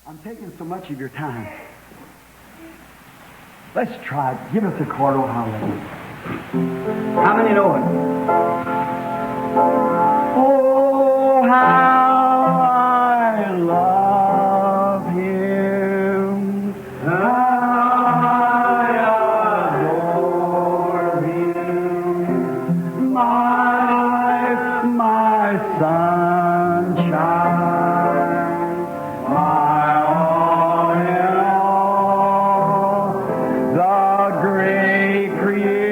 I'm taking so much of your time. Let's try it. Give us a chord, oh hallelujah. How many know it? Oh, how I love Him. How I adore Him. My sunshine. My all in all. The great Creator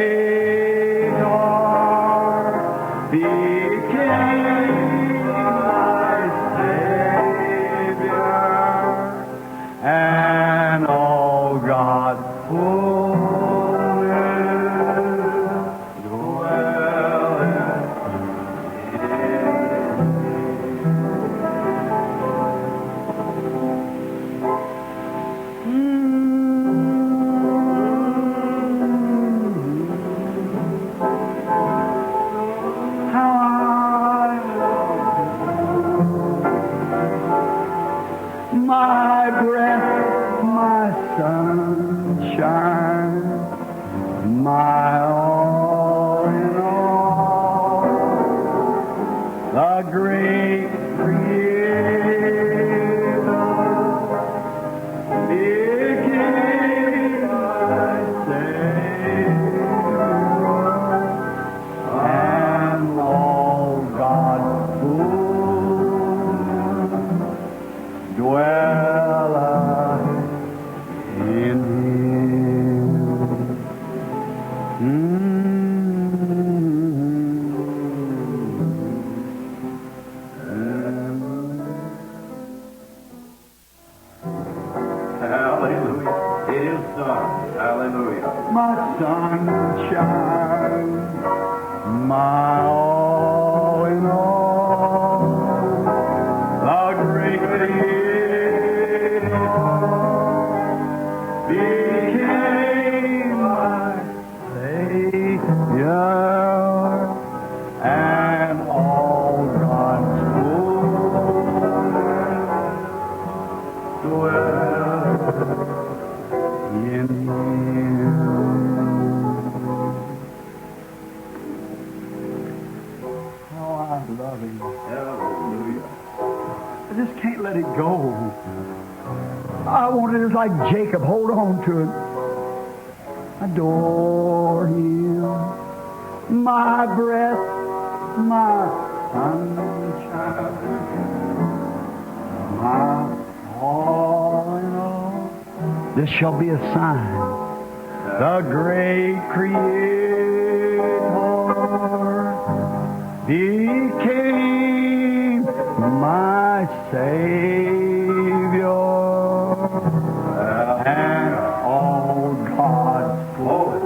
became my Savior, and oh God, who will how I love my breath, my sunshine, my all in all, the great Creator became my Savior, and all God who dwelleth in Hallelujah. It is done. Hallelujah. my sunshine, my all in all, the great Creator became my Savior, and all God's fullness dwells in Him. How I love Him. Hallelujah. I just can't let it go. I want it just like Jacob. Hold on to it. Adore Him. My breath, my sunshine, my all in all. This shall be a sign. The great Creator became my Savior, and all God's fullness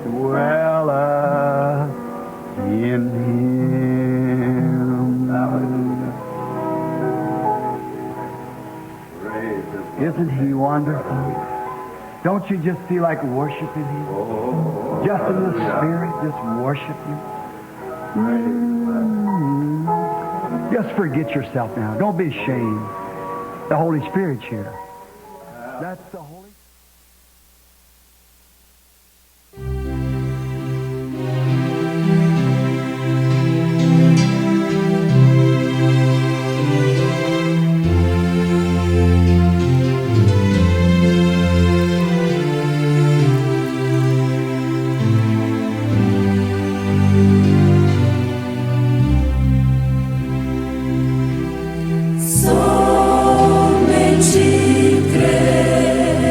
dwelleth in Him. Praise the Isn't He wonderful? Don't you just feel like worshiping Him? Oh, Just in the hallelujah. Spirit, just worship Him. Just forget yourself now. Don't be ashamed. The Holy Spirit's here. That's the Holy Somente crer.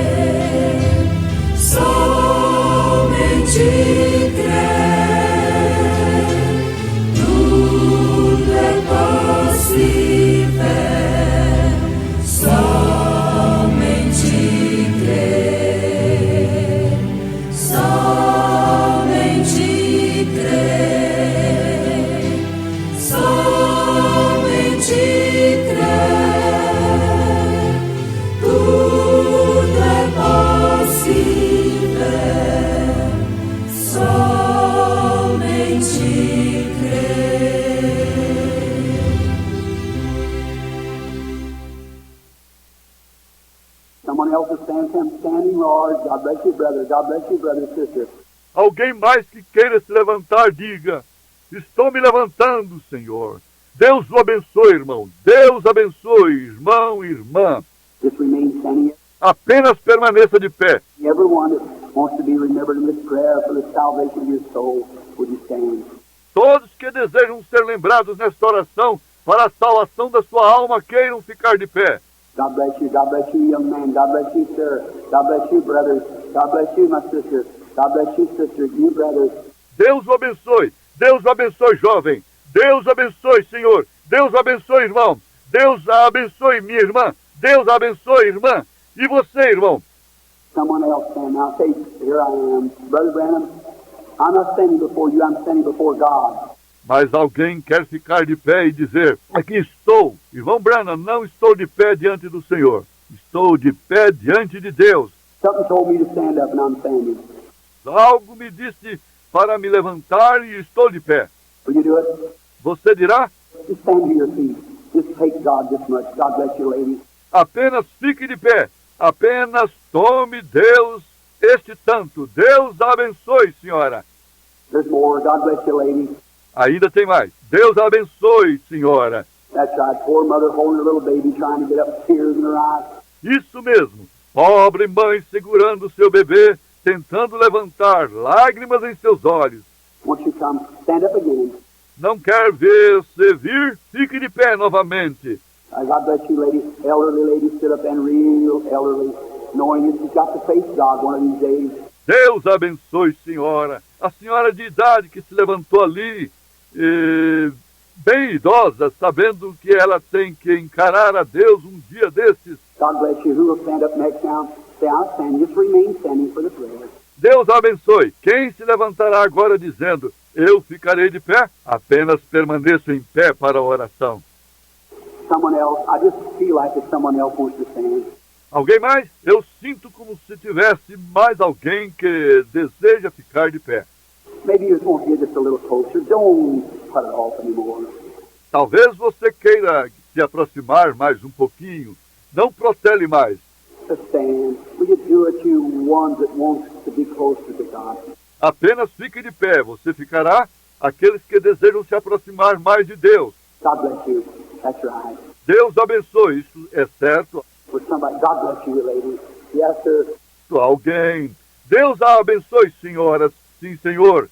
else to stand, come standing, Lord. God bless you, brother. God bless you, brother and sister. Alguém mais que queira se levantar, diga: estou me levantando, Senhor. Deus o abençoe, irmão. Deus abençoe, irmão e irmã. Just remain standing. Apenas permaneça de pé. Everyone that wants to be remembered in this prayer for the salvation of your soul, would you stand? Todos que desejam ser lembrados nesta oração para a salvação da sua alma, queiram ficar de pé. God bless you, young man. God bless you, sir. God bless you, brothers. God bless you, my sister. God bless you, sisters. You brothers. Deus o abençoe. Deus o abençoe, jovem. Deus o abençoe, Senhor. Deus o abençoe, irmão. Deus a abençoe, minha irmã. Deus a abençoe, irmã. E você, irmão? Someone else stand now. Say, here I am. Brother Branham, I'm not standing before you. I'm standing before God. Mas alguém quer ficar de pé e dizer: aqui estou. Irmão Branham, não estou de pé diante do Senhor. Estou de pé diante de Deus. Something told me to stand up and I'm standing. Algo me disse para me levantar e estou de pé. Will you do it? Você dirá? Just stand to your feet. Just take God this much. God bless you, ladies. Apenas fique de pé. Apenas tome Deus este tanto. Deus a abençoe, senhora. There's more. God bless you, ladies. Ainda tem mais. Deus a abençoe, senhora. That's right. Poor mother holding her little baby, trying to get up, tears in her eyes. Isso mesmo. Pobre mãe segurando seu bebê, tentando levantar lágrimas em seus olhos. Once you come, stand up again. Não quer ver você vir? Fique de pé novamente. God bless you, ladies. Elderly ladies, sit up and real elderly, knowing that you've got to face God one of these days. Deus abençoe, senhora. A senhora de idade que se levantou ali, bem idosa, sabendo que ela tem que encarar a Deus um dia desses. God bless you. Who will stand up next now? Stay out standing. Just remain standing for the prayer. Deus abençoe. Quem se levantará agora dizendo: eu ficarei de pé? Apenas permaneço em pé para a oração. Someone else. I just feel like if someone else wants to stand. Alguém mais? Eu sinto como se tivesse mais alguém que deseja ficar de pé. Maybe you just want to get just a little closer. Don't put it off anymore. Talvez você queira se aproximar mais um pouquinho. Não protele mais. Just stand. Will you do it, you ones that wants to be closer to God? Apenas fique de pé. Você ficará aqueles que desejam se aproximar mais de Deus. God bless you. That's right. Deus abençoe. Isso é certo. For somebody. God bless you, ladies. Yes, sir. Alguém. Deus a abençoe, senhoras. Sim, Senhor.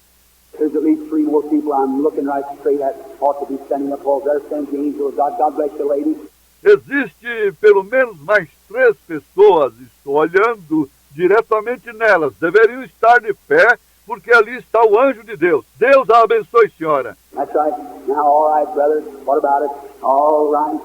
There's at least 3 more people I'm looking right straight at. Ought to be standing up. Oh, there stands the angel of God. God bless you, ladies. Existe pelo menos mais 3 pessoas. Estou olhando diretamente nelas. Deveriam estar de pé, porque ali está o anjo de Deus. Deus a abençoe, senhora. That's right. Now, all right, brother. What about it? All right.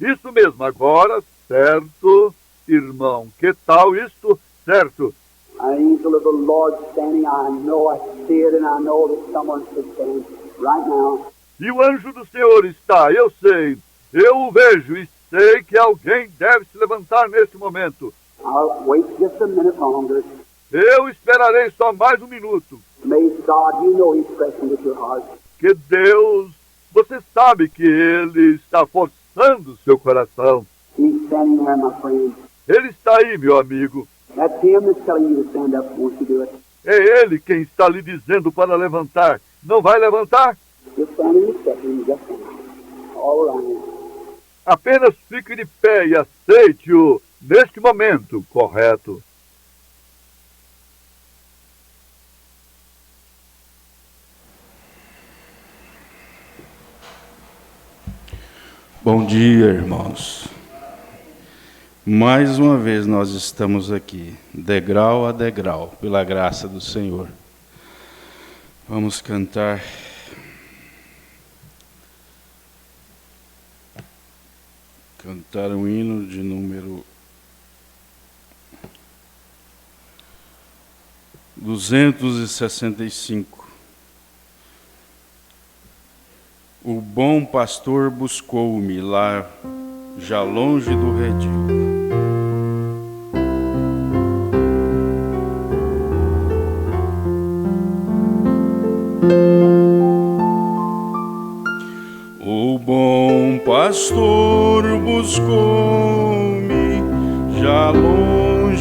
Isso mesmo. Agora, certo, irmão. Que tal isto? Certo. An angel of the Lord standing. I know I see it, and I know that someone should stand right now. E o anjo do Senhor está, eu sei. Eu o vejo e sei que alguém deve se levantar neste momento. I'll wait just a minute longer. Eu esperarei só mais um minuto. May God, you know He's pressing with your heart. Que Deus, você sabe que Ele está forçando seu coração. He's standing there, my friend. Ele está aí, meu amigo. That's Him that's telling you to stand up once you do it. É Ele quem está lhe dizendo para levantar. Não vai levantar? Just standing and stepping, just now. All right. Apenas fique de pé e aceite-o neste momento, correto? Bom dia, irmãos. Mais uma vez nós estamos aqui, degrau a degrau, pela graça do Senhor. Vamos cantar um hino de número 265. O bom pastor buscou-me lá, já longe do redil. O bom pastor buscou-me, já longe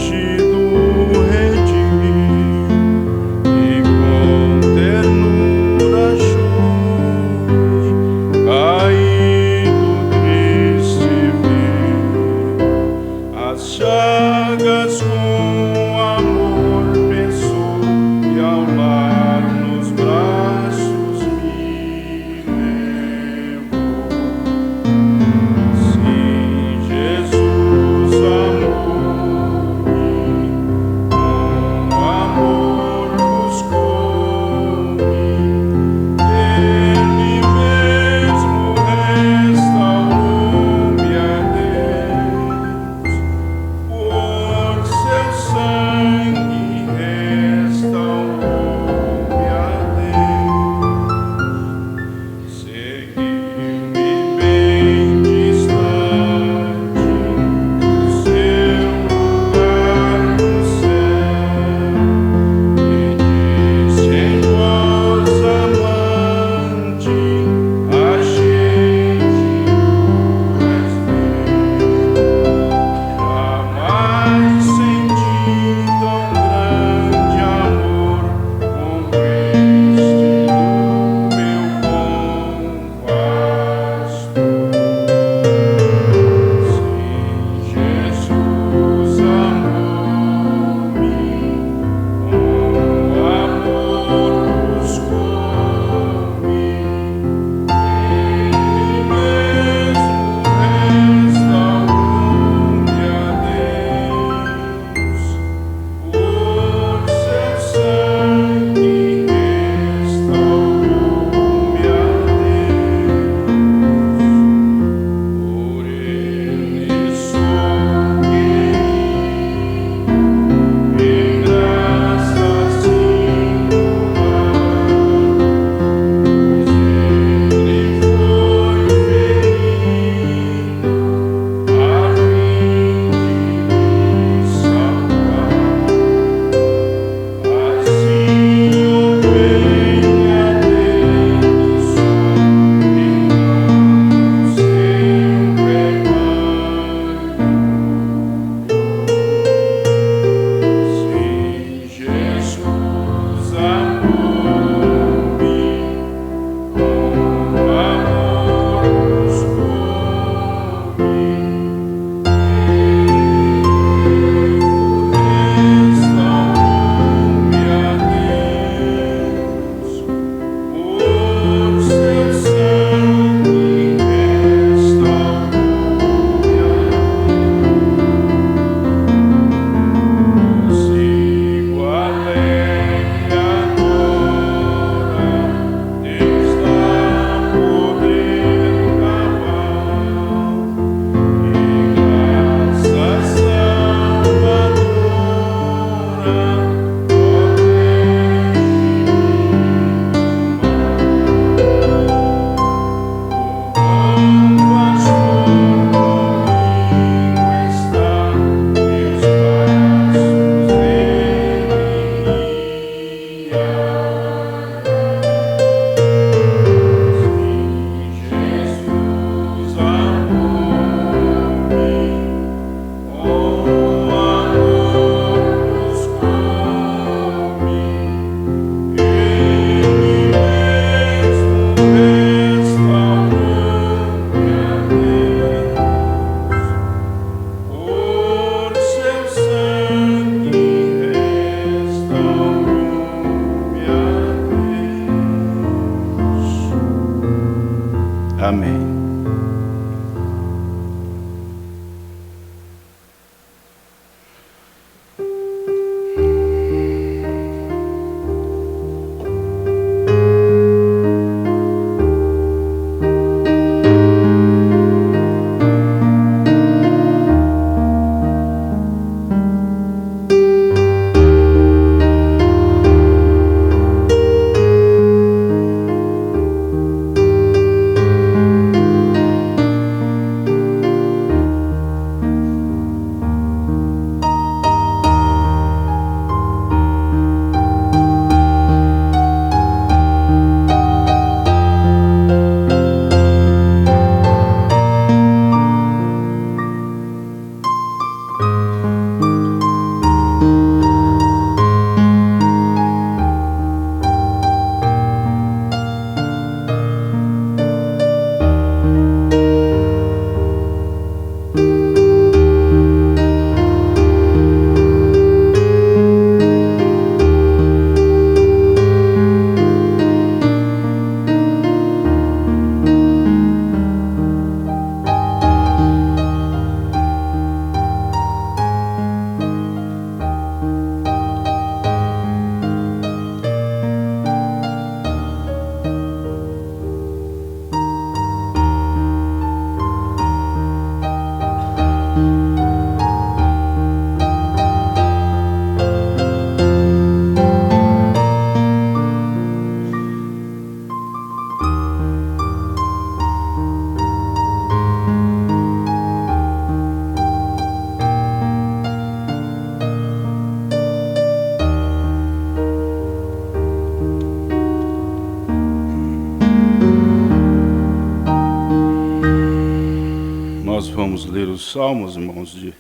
Vamos ler os Salmos, irmãos, de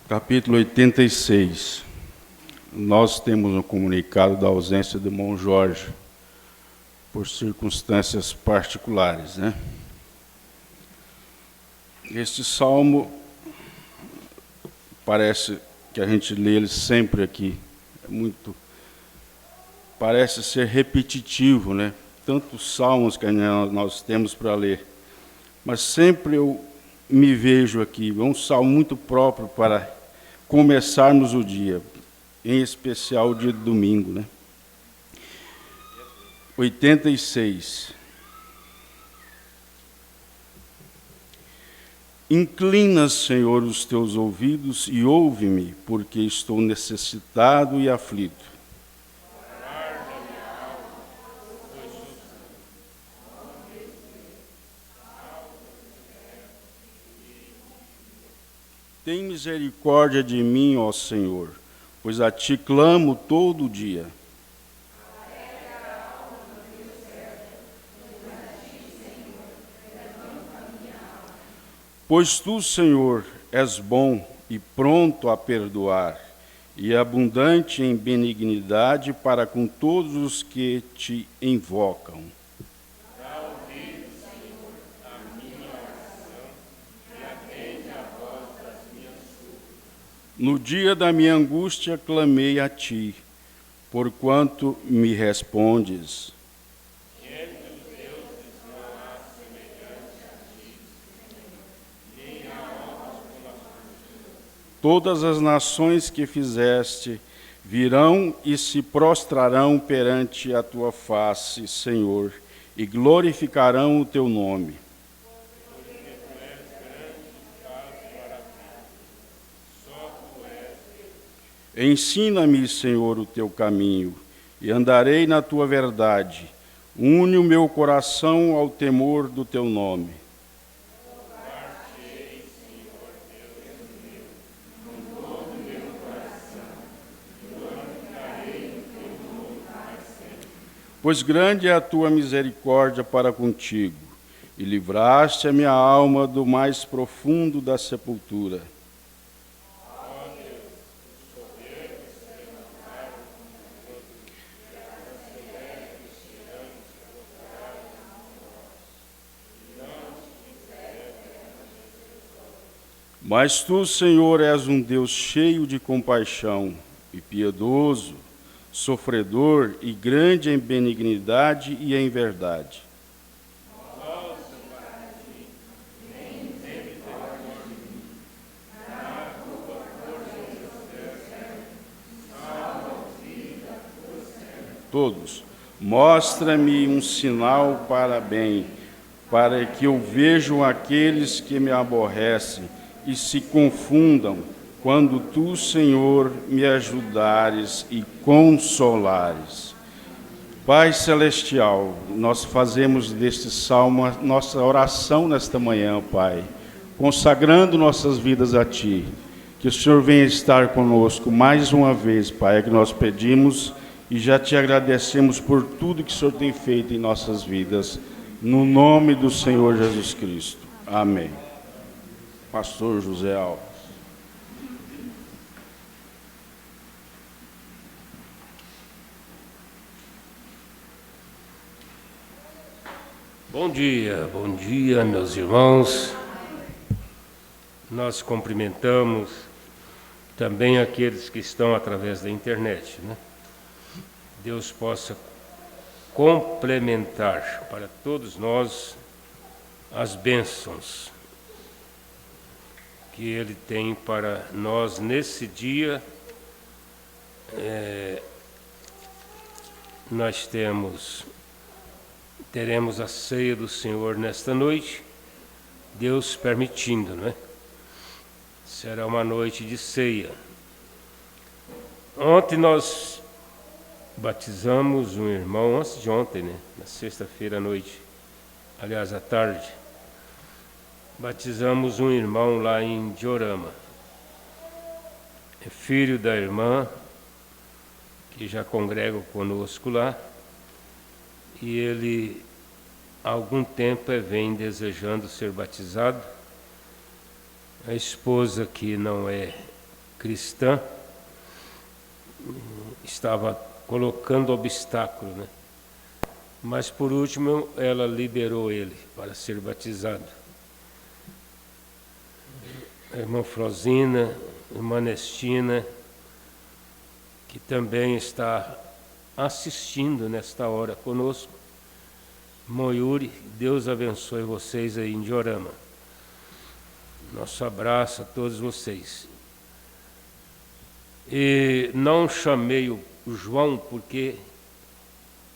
capítulo 86. Nós temos um comunicado da ausência do irmão Jorge, por circunstâncias particulares, né? Este salmo, parece que a gente lê ele sempre aqui, parece ser repetitivo, né? Tantos salmos que nós temos para ler, mas sempre eu me vejo aqui, é um salmo muito próprio para começarmos o dia, em especial o dia de domingo, né? 86. Inclina, Senhor, os teus ouvidos e ouve-me, porque estou necessitado e aflito. Tem misericórdia de mim, ó Senhor, pois a ti clamo todo dia. Pois tu, Senhor, és bom e pronto a perdoar, e abundante em benignidade para com todos os que te invocam. No dia da minha angústia clamei a ti, porquanto me respondes. Todas as nações que fizeste virão e se prostrarão perante a tua face, Senhor, e glorificarão o teu nome. Ensina-me, Senhor, o teu caminho, e andarei na tua verdade. Une o meu coração ao temor do teu nome. Pois grande é a tua misericórdia para contigo, e livraste a minha alma do mais profundo da sepultura. Mas tu, Senhor, és um Deus cheio de compaixão e piedoso, sofredor e grande em benignidade e em verdade. todos. Mostra-me um sinal para bem, para que eu veja aqueles que me aborrecem e se confundam, quando tu, Senhor, me ajudares e consolares. Pai Celestial, nós fazemos deste salmo a nossa oração nesta manhã, Pai, consagrando nossas vidas a Ti. Que o Senhor venha estar conosco mais uma vez, Pai, é que nós pedimos e já Te agradecemos por tudo que o Senhor tem feito em nossas vidas, no nome do Senhor Jesus Cristo. Amém. Pastor José Alves. Bom dia, meus irmãos. Nós cumprimentamos também aqueles que estão através da internet, né? Deus possa complementar para todos nós as bênçãos que Ele tem para nós nesse dia. Nós teremos a ceia do Senhor nesta noite, Deus permitindo, né? Será uma noite de ceia. Ontem nós batizamos um irmão, antes de ontem, né? Na sexta-feira à noite, aliás, à tarde, batizamos um irmão lá em Diorama. É filho da irmã, que já congrega conosco lá, e ele, há algum tempo, vem desejando ser batizado. A esposa, que não é cristã, estava colocando obstáculo, né? Mas, por último, ela liberou ele para ser batizado. A irmã Frosina, a irmã Nestina, que também está assistindo nesta hora conosco. Moyuri, Deus abençoe vocês aí em Diorama. Nosso abraço a todos vocês. E não chamei o João porque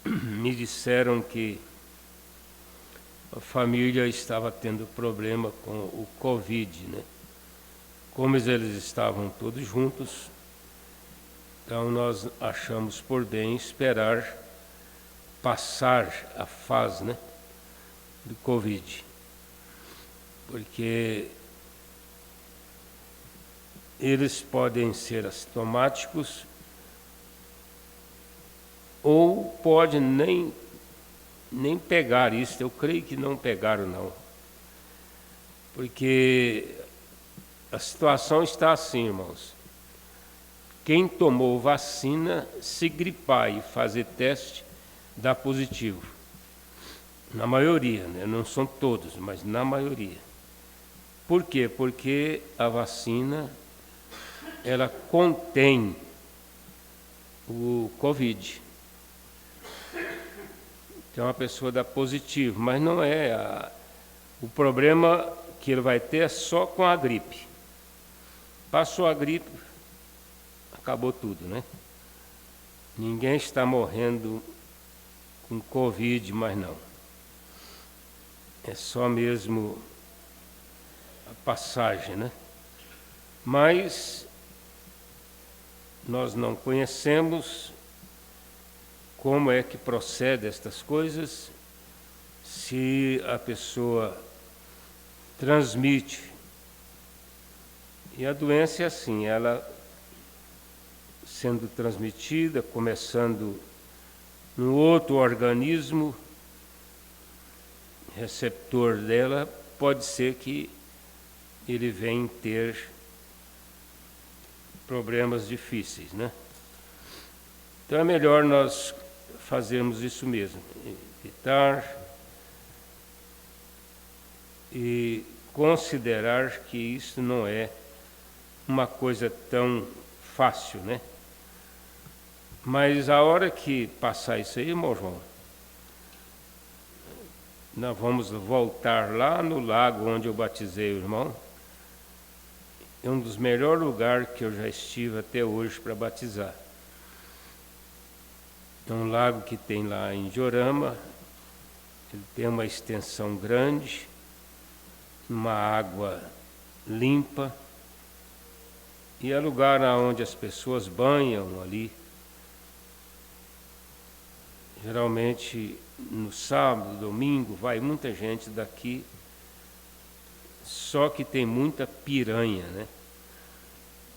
me disseram que a família estava tendo problema com o Covid, né? Como eles estavam todos juntos, então nós achamos por bem esperar passar a fase, né, do Covid, porque eles podem ser assintomáticos ou pode nem pegar isso. Eu creio que não pegaram, não, porque a situação está assim, irmãos. Quem tomou vacina, se gripar e fazer teste, dá positivo. Na maioria, né? Não são todos, mas na maioria. Por quê? Porque a vacina, ela contém o Covid. Então a pessoa dá positivo, mas não é. O problema que ele vai ter é só com a gripe. Passou a gripe, acabou tudo, né? Ninguém está morrendo com Covid, mas não. É só mesmo a passagem, né? Mas nós não conhecemos como é que procede estas coisas, se a pessoa transmite. E a doença é assim, ela sendo transmitida, começando no outro organismo, receptor dela, pode ser que ele venha ter problemas difíceis, né? Então é melhor nós fazermos isso mesmo, evitar e considerar que isso não é uma coisa tão fácil, né? Mas a hora que passar isso aí, irmão João, nós vamos voltar lá no lago onde eu batizei o irmão. É um dos melhores lugares que eu já estive até hoje para batizar. É um lago que tem lá em Jorama. Ele tem uma extensão grande, uma água limpa, e é lugar onde as pessoas banham ali. Geralmente no sábado, domingo, vai muita gente daqui, só que tem muita piranha, né?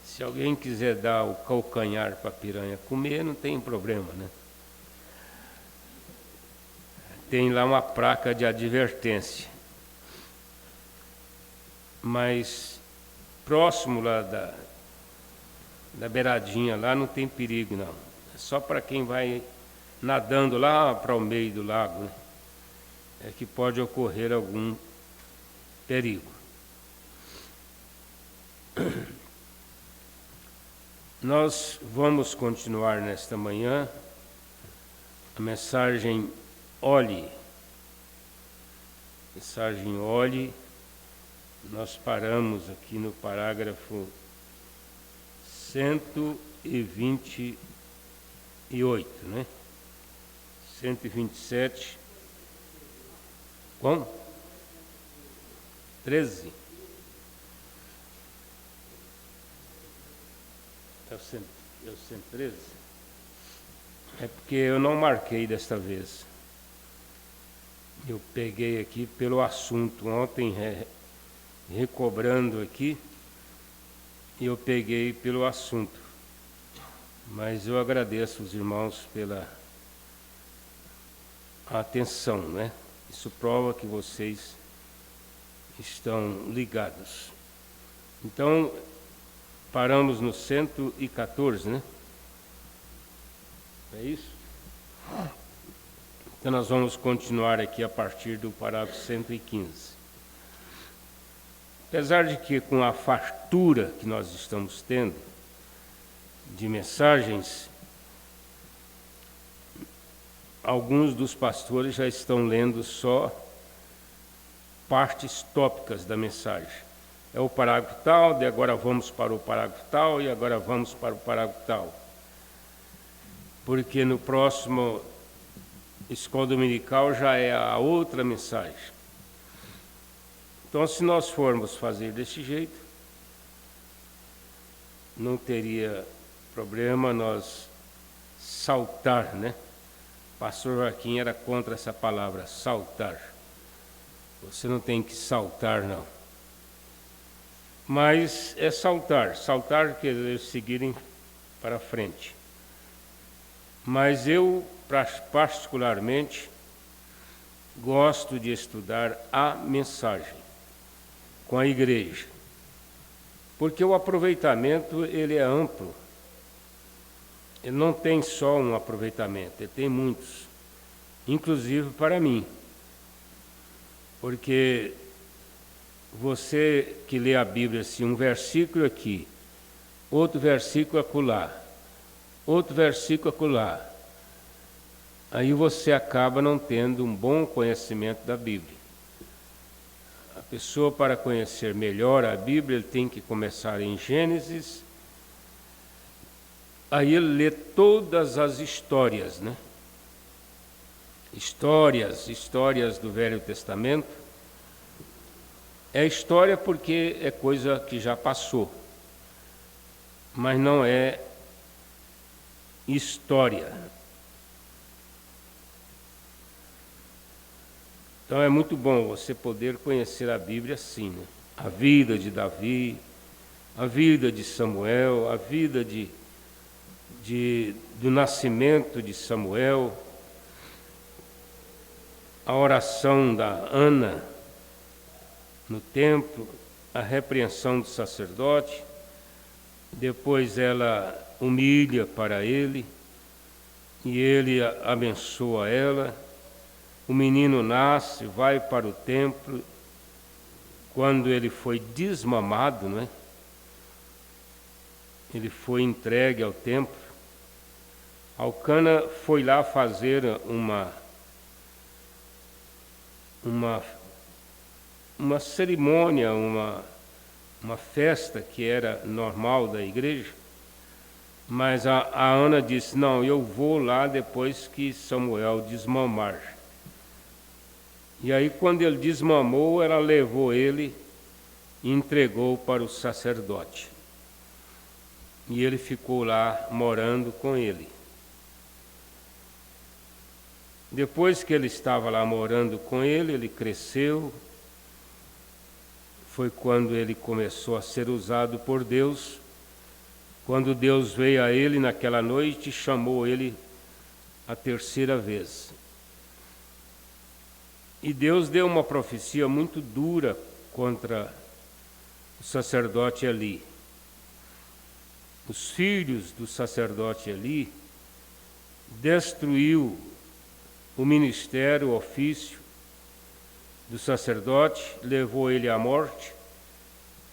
Se alguém quiser dar o calcanhar para a piranha comer, não tem problema, né? Tem lá uma placa de advertência. Mas próximo lá da beiradinha lá não tem perigo, não. É só para quem vai nadando lá para o meio do lago, né? É que pode ocorrer algum perigo. Nós vamos continuar nesta manhã a mensagem Olhe. Mensagem Olhe. Nós paramos aqui no parágrafo 128, né? 127. Como? 13. É o 113? É porque eu não marquei desta vez. Eu peguei aqui pelo assunto. Ontem, recobrando aqui, eu peguei pelo assunto. Mas eu agradeço os irmãos pela atenção, né? Isso prova que vocês estão ligados. Então, paramos no 114, né? É isso? Então nós vamos continuar aqui a partir do parágrafo 115. Apesar de que com a fartura que nós estamos tendo de mensagens, alguns dos pastores já estão lendo só partes tópicas da mensagem. É o parágrafo tal, e agora vamos para o parágrafo tal, e agora vamos para o parágrafo tal. Porque no próximo escola dominical já é a outra mensagem. Então, se nós formos fazer desse jeito, não teria problema nós saltar, né? Pastor Joaquim era contra essa palavra, saltar. Você não tem que saltar, não. Mas é saltar. Saltar quer dizer seguirem para frente. Mas eu, particularmente, gosto de estudar a mensagem com a igreja. Porque o aproveitamento, ele é amplo. Ele não tem só um aproveitamento, ele tem muitos. Inclusive para mim. Porque você que lê a Bíblia assim, um versículo aqui, outro versículo acolá, outro versículo acolá, aí você acaba não tendo um bom conhecimento da Bíblia. A pessoa, para conhecer melhor a Bíblia, ele tem que começar em Gênesis, aí ele lê todas as histórias, né? Histórias do Velho Testamento. É história porque é coisa que já passou, mas não é história. Então é muito bom você poder conhecer a Bíblia assim, né? A vida de Davi, a vida de Samuel, a vida do nascimento de Samuel, a oração da Ana no templo, a repreensão do sacerdote, depois ela humilha para ele, e ele abençoa ela. O menino nasce, vai para o templo, quando ele foi desmamado, né? Ele foi entregue ao templo. Elcana foi lá fazer uma cerimônia, uma festa que era normal da igreja, Mas a Ana disse, não, eu vou lá depois que Samuel desmamar. E aí, quando ele desmamou, ela levou ele e entregou para o sacerdote. E ele ficou lá morando com ele. Depois que ele estava lá morando com ele, ele cresceu. Foi quando ele começou a ser usado por Deus. Quando Deus veio a ele naquela noite, chamou ele a terceira vez. E Deus deu uma profecia muito dura contra o sacerdote Eli. Os filhos do sacerdote Eli destruiu o ministério, o ofício do sacerdote, levou ele à morte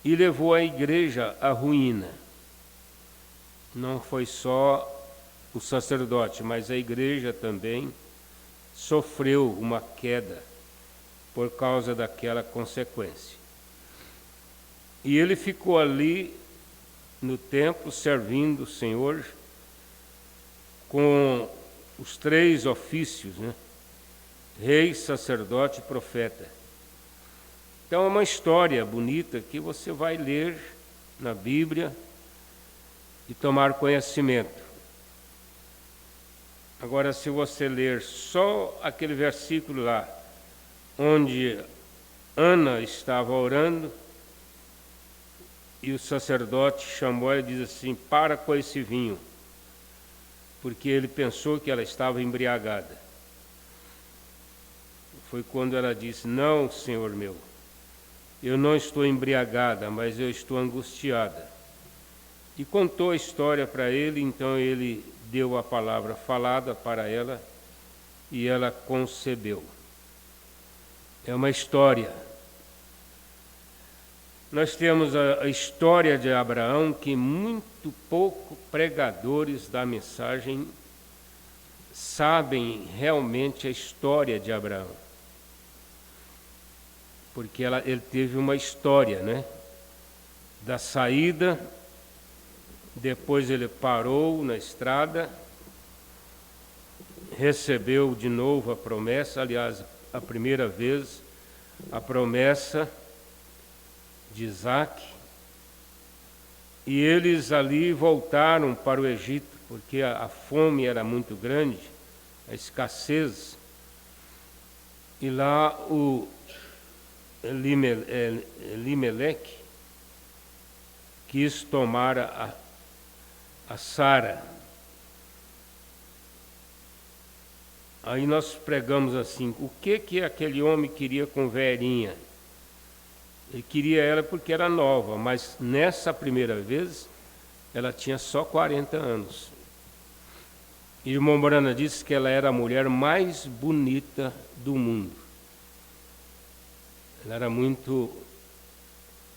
e levou a igreja à ruína. Não foi só o sacerdote, mas a igreja também sofreu uma queda por causa daquela consequência. E ele ficou ali no templo servindo o Senhor com os 3 ofícios, né? Rei, sacerdote e profeta. Então é uma história bonita que você vai ler na Bíblia e tomar conhecimento. Agora, se você ler só aquele versículo lá, onde Ana estava orando, e o sacerdote chamou ela e disse assim, para com esse vinho, porque ele pensou que ela estava embriagada. Foi quando ela disse, não, Senhor meu, eu não estou embriagada, mas eu estou angustiada. E contou a história para ele, então ele deu a palavra falada para ela e ela concebeu. É uma história. Nós temos a história de Abraão, que muito pouco pregadores da mensagem sabem realmente a história de Abraão. Porque ele teve uma história, né? Da saída, depois ele parou na estrada, recebeu de novo a promessa, aliás, a primeira vez, a promessa de Isaac, e eles ali voltaram para o Egito, porque a fome era muito grande, a escassez, e lá o Elimeleque quis tomar a Sara. Aí nós pregamos assim, o que aquele homem queria com velhinha? Ele queria ela porque era nova, mas nessa primeira vez ela tinha só 40 anos. E irmão Morana disse que ela era a mulher mais bonita do mundo. Ela era muito,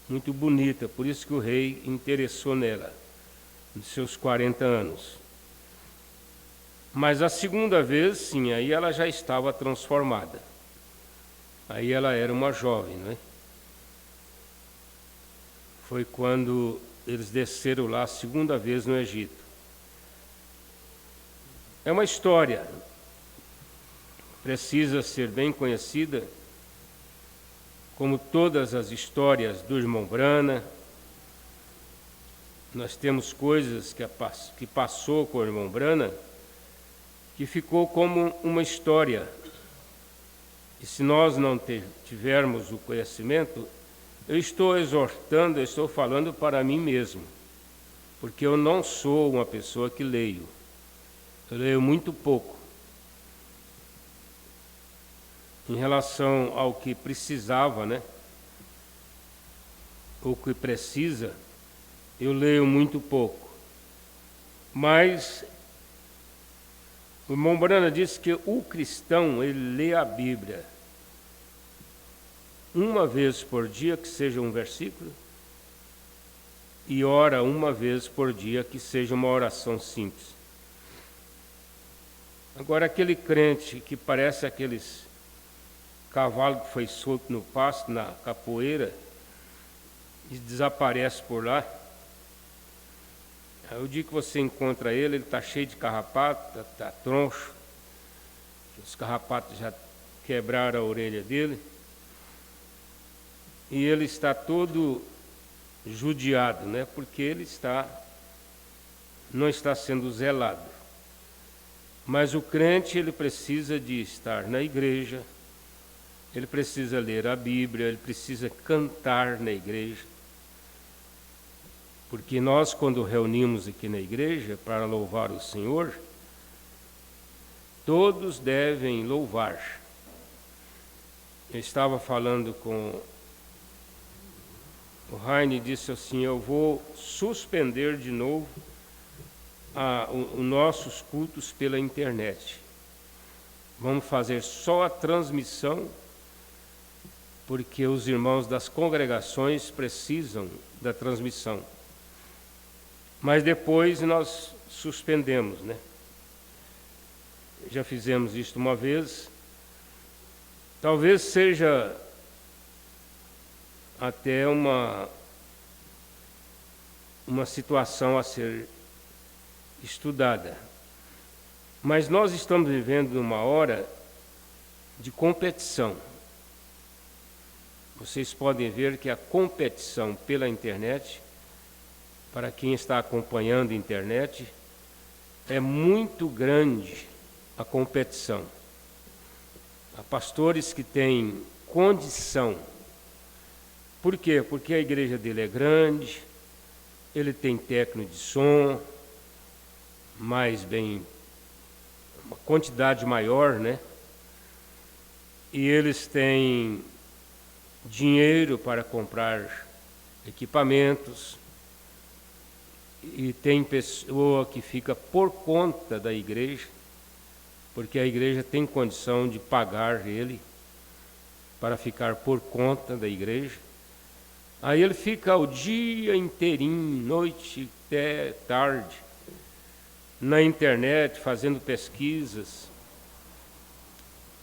muito bonita, por isso que o rei interessou nela, nos seus 40 anos. Mas a segunda vez, sim, aí ela já estava transformada. Aí ela era uma jovem, não é? Foi quando eles desceram lá a segunda vez no Egito. É uma história, precisa ser bem conhecida, como todas as histórias do irmão Brana. Nós temos coisas que passou com o irmão Brana, que ficou como uma história. E se nós não tivermos o conhecimento, eu estou exortando, eu estou falando para mim mesmo, porque eu não sou uma pessoa que leio. Eu leio muito pouco. Em relação ao que precisava, né? O que precisa, eu leio muito pouco. Mas o irmão Brana disse que o cristão, ele lê a Bíblia uma vez por dia, que seja um versículo, e ora uma vez por dia, que seja uma oração simples. Agora, aquele crente que parece aqueles cavalos que foi solto no pasto, na capoeira, e desaparece por lá, Aí o dia que você encontra ele está cheio de carrapato, está troncho, os carrapatos já quebraram a orelha dele, e ele está todo judiado, né? Porque ele não está sendo zelado. Mas o crente, ele precisa de estar na igreja, ele precisa ler a Bíblia, ele precisa cantar na igreja. Porque nós, quando reunimos aqui na igreja para louvar o Senhor, todos devem louvar. Eu estava falando com o Raine e disse assim: eu vou suspender de novo os nossos cultos pela internet. Vamos fazer só a transmissão, porque os irmãos das congregações precisam da transmissão. Mas depois nós suspendemos, né? Já fizemos isto uma vez. Talvez seja até uma situação a ser estudada. Mas nós estamos vivendo numa hora de competição. Vocês podem ver que a competição pela internet, para quem está acompanhando a internet, é muito grande a competição. Há pastores que têm condição. Por quê? Porque a igreja dele é grande, ele tem técnico de som, mais bem, uma quantidade maior, né? E eles têm dinheiro para comprar equipamentos, e tem pessoa que fica por conta da igreja, porque a igreja tem condição de pagar ele para ficar por conta da igreja. Aí ele fica o dia inteirinho, noite até tarde, na internet, fazendo pesquisas.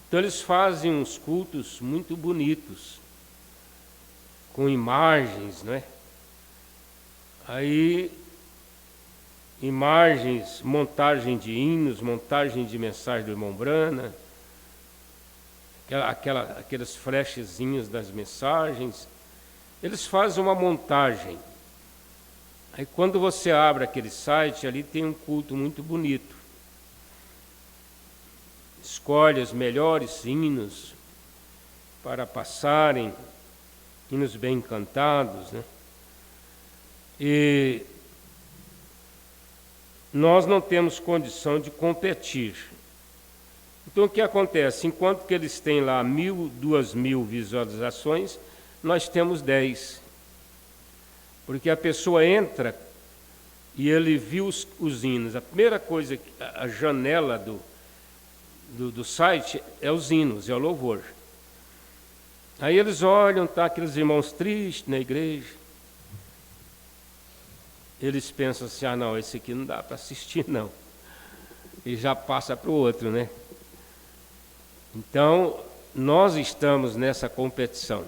Então eles fazem uns cultos muito bonitos, com imagens, né? Aí, imagens, montagem de hinos, montagem de mensagem do irmão Brana, aqueles flashezinhos das mensagens. Eles fazem uma montagem. Aí quando você abre aquele site, ali tem um culto muito bonito. Escolhe os melhores hinos para passarem, hinos bem cantados, né? E nós não temos condição de competir. Então o que acontece? Enquanto que eles têm lá 1.000, 2.000 visualizações, nós temos 10. Porque a pessoa entra e ele viu os hinos. A primeira coisa, a janela do site é os hinos, é o louvor. Aí eles olham, tá aqueles irmãos tristes na igreja. Eles pensam assim: ah, não, esse aqui não dá para assistir, não. E já passa para o outro, né? Então, nós estamos nessa competição,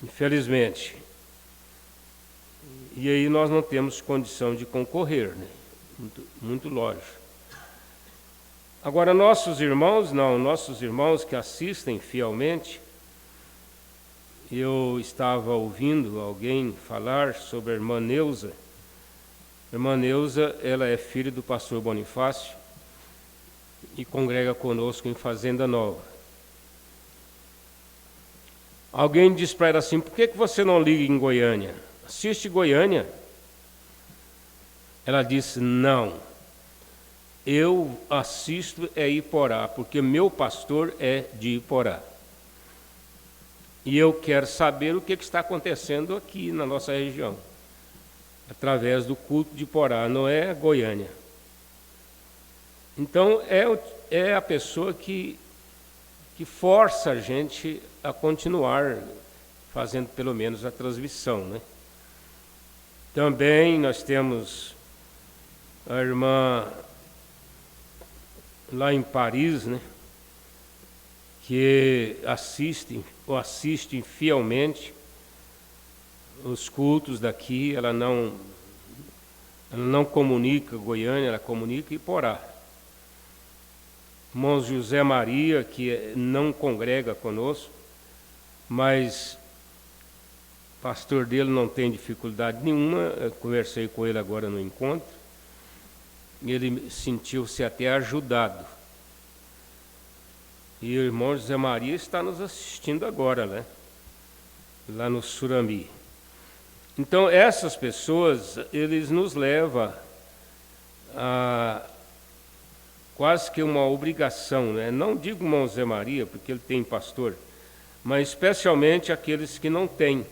infelizmente. E aí nós não temos condição de concorrer, né? Muito lógico. Agora, nossos irmãos que assistem fielmente. Eu estava ouvindo alguém falar sobre a irmã Neuza. A irmã Neuza, ela é filha do pastor Bonifácio e congrega conosco em Fazenda Nova. Alguém disse para ela assim: por que você não liga em Goiânia? Assiste Goiânia. Ela disse: não, eu assisto Iporá, porque meu pastor é de Iporá. E eu quero saber o que está acontecendo aqui na nossa região, através do culto de Iporá, não é Goiânia. Então, é a pessoa que força a gente a continuar fazendo pelo menos a transmissão, né? Também nós temos a irmã lá em Paris, né, que assistem fielmente os cultos daqui. Ela Ela não comunica Goiânia, ela comunica Iporá. Irmão José Maria, que não congrega conosco, mas o pastor dele não tem dificuldade nenhuma. Eu conversei com ele agora no encontro. Ele sentiu-se até ajudado. E o irmão José Maria está nos assistindo agora, né? Lá no Surami. Então, essas pessoas, eles nos levam a quase que uma obrigação, né? Não digo irmão José Maria, porque ele tem pastor, mas especialmente aqueles que não têm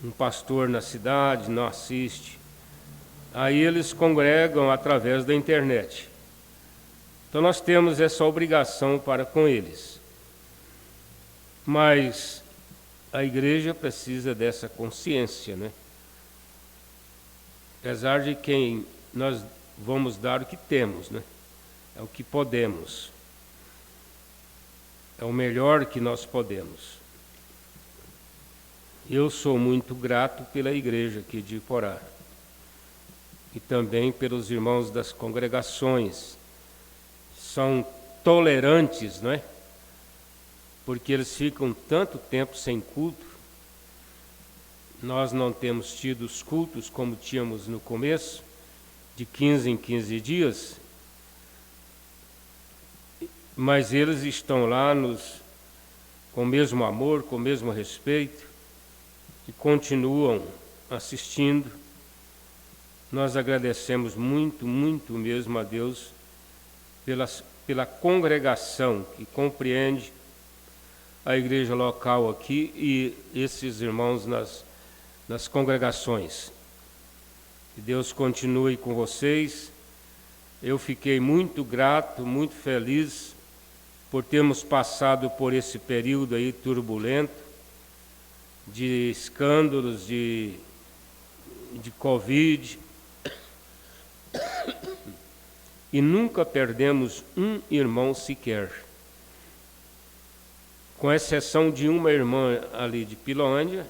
um pastor na cidade, não assiste. Aí eles congregam através da internet. Então nós temos essa obrigação para com eles. Mas a igreja precisa dessa consciência, né? Apesar de quem nós vamos dar o que temos, né? É o que podemos. É o melhor que nós podemos. Eu sou muito grato pela igreja aqui de Iporá. E também pelos irmãos das congregações. São tolerantes, não é? Porque eles ficam tanto tempo sem culto. Nós não temos tido os cultos como tínhamos no começo, de 15 em 15 dias, mas eles estão lá com o mesmo amor, com o mesmo respeito, e continuam assistindo. Nós agradecemos muito, muito mesmo a Deus pela congregação que compreende a igreja local aqui e esses irmãos nas congregações. Que Deus continue com vocês. Eu fiquei muito grato, muito feliz por termos passado por esse período aí turbulento, de escândalos, de Covid, e nunca perdemos um irmão sequer. Com exceção de uma irmã ali de Pilolândia,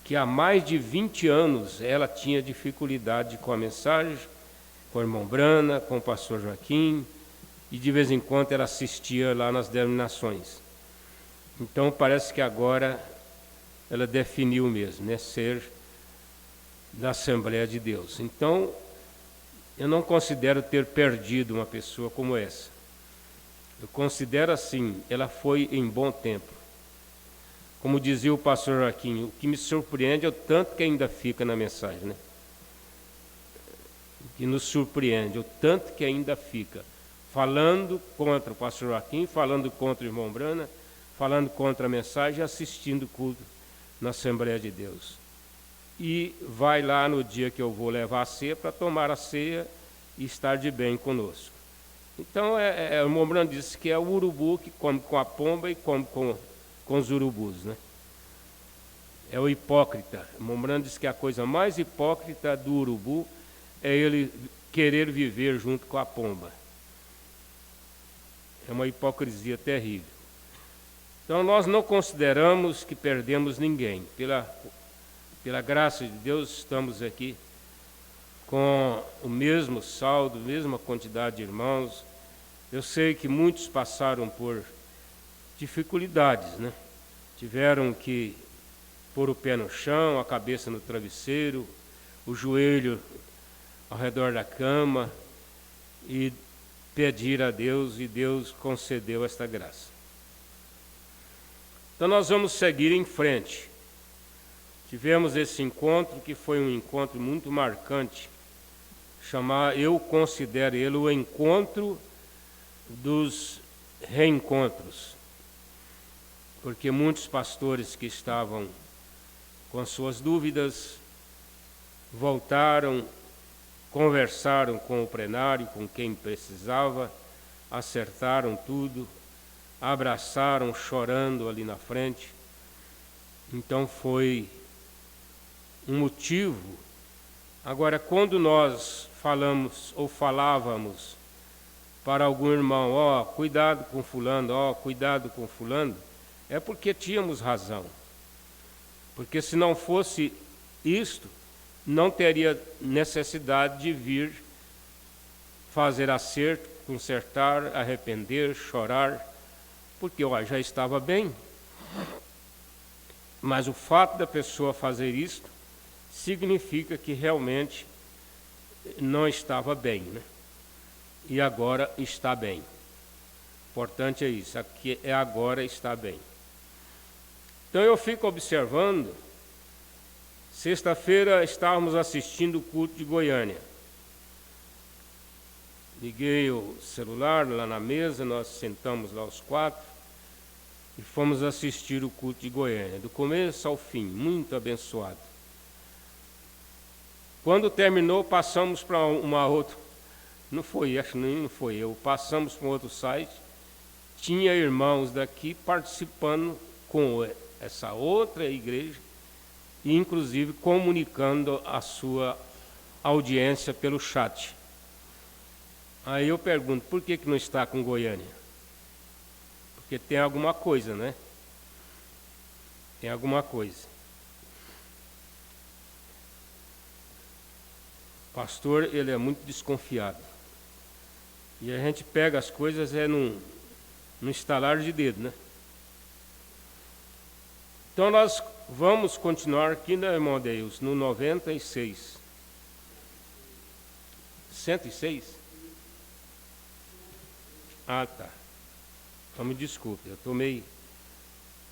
que há mais de 20 anos ela tinha dificuldade com a mensagem, com o irmão Brana, com o pastor Joaquim, e de vez em quando ela assistia lá nas denominações. Então parece que agora ela definiu mesmo, né, ser da Assembleia de Deus. Então, eu não considero ter perdido uma pessoa como essa. Eu considero assim, ela foi em bom tempo. Como dizia o pastor Joaquim, o que me surpreende é o tanto que ainda fica na mensagem, né? O que nos surpreende, o tanto que ainda fica. Falando contra o pastor Joaquim, falando contra o irmão Brana, falando contra a mensagem, assistindo o culto na Assembleia de Deus. E vai lá no dia que eu vou levar a ceia para tomar a ceia e estar de bem conosco. Então, o irmão Brana disse que é o urubu que come com a pomba e come com os urubus, né? É o hipócrita. O irmão Brana disse que a coisa mais hipócrita do urubu é ele querer viver junto com a pomba. É uma hipocrisia terrível. Então, nós não consideramos que perdemos ninguém. Pela graça de Deus, estamos aqui com o mesmo saldo, a mesma quantidade de irmãos. Eu sei que muitos passaram por dificuldades, né? Tiveram que pôr o pé no chão, a cabeça no travesseiro, o joelho ao redor da cama e pedir a Deus, e Deus concedeu esta graça. Então nós vamos seguir em frente. Tivemos esse encontro que foi um encontro muito marcante. Eu considero ele o encontro dos reencontros. Porque muitos pastores que estavam com suas dúvidas voltaram, conversaram com o plenário, com quem precisava, acertaram tudo, abraçaram chorando ali na frente. Então foi um motivo. Agora, quando nós falamos ou falávamos para algum irmão, cuidado com fulano, cuidado com fulano, é porque tínhamos razão. Porque se não fosse isto, não teria necessidade de vir fazer acerto, consertar, arrepender, chorar, porque já estava bem. Mas o fato da pessoa fazer isso significa que realmente não estava bem, né? E agora está bem. Importante é isso, aqui é agora está bem. Então eu fico observando, sexta-feira estávamos assistindo o culto de Goiânia. Liguei o celular lá na mesa, nós sentamos lá os 4 e fomos assistir o culto de Goiânia, do começo ao fim, muito abençoado. Quando terminou, passamos para uma outra, não foi, acho que nem foi eu, passamos para um outro site, tinha irmãos daqui participando com essa outra igreja, e inclusive comunicando a sua audiência pelo chat. Aí eu pergunto, por que não está com Goiânia? Porque tem alguma coisa, né? Tem alguma coisa. O pastor, ele é muito desconfiado. E a gente pega as coisas no estalar de dedo, né? Então nós vamos continuar aqui, né, irmão Deus, no 96. 106? Ah, tá. Então me desculpe, eu estou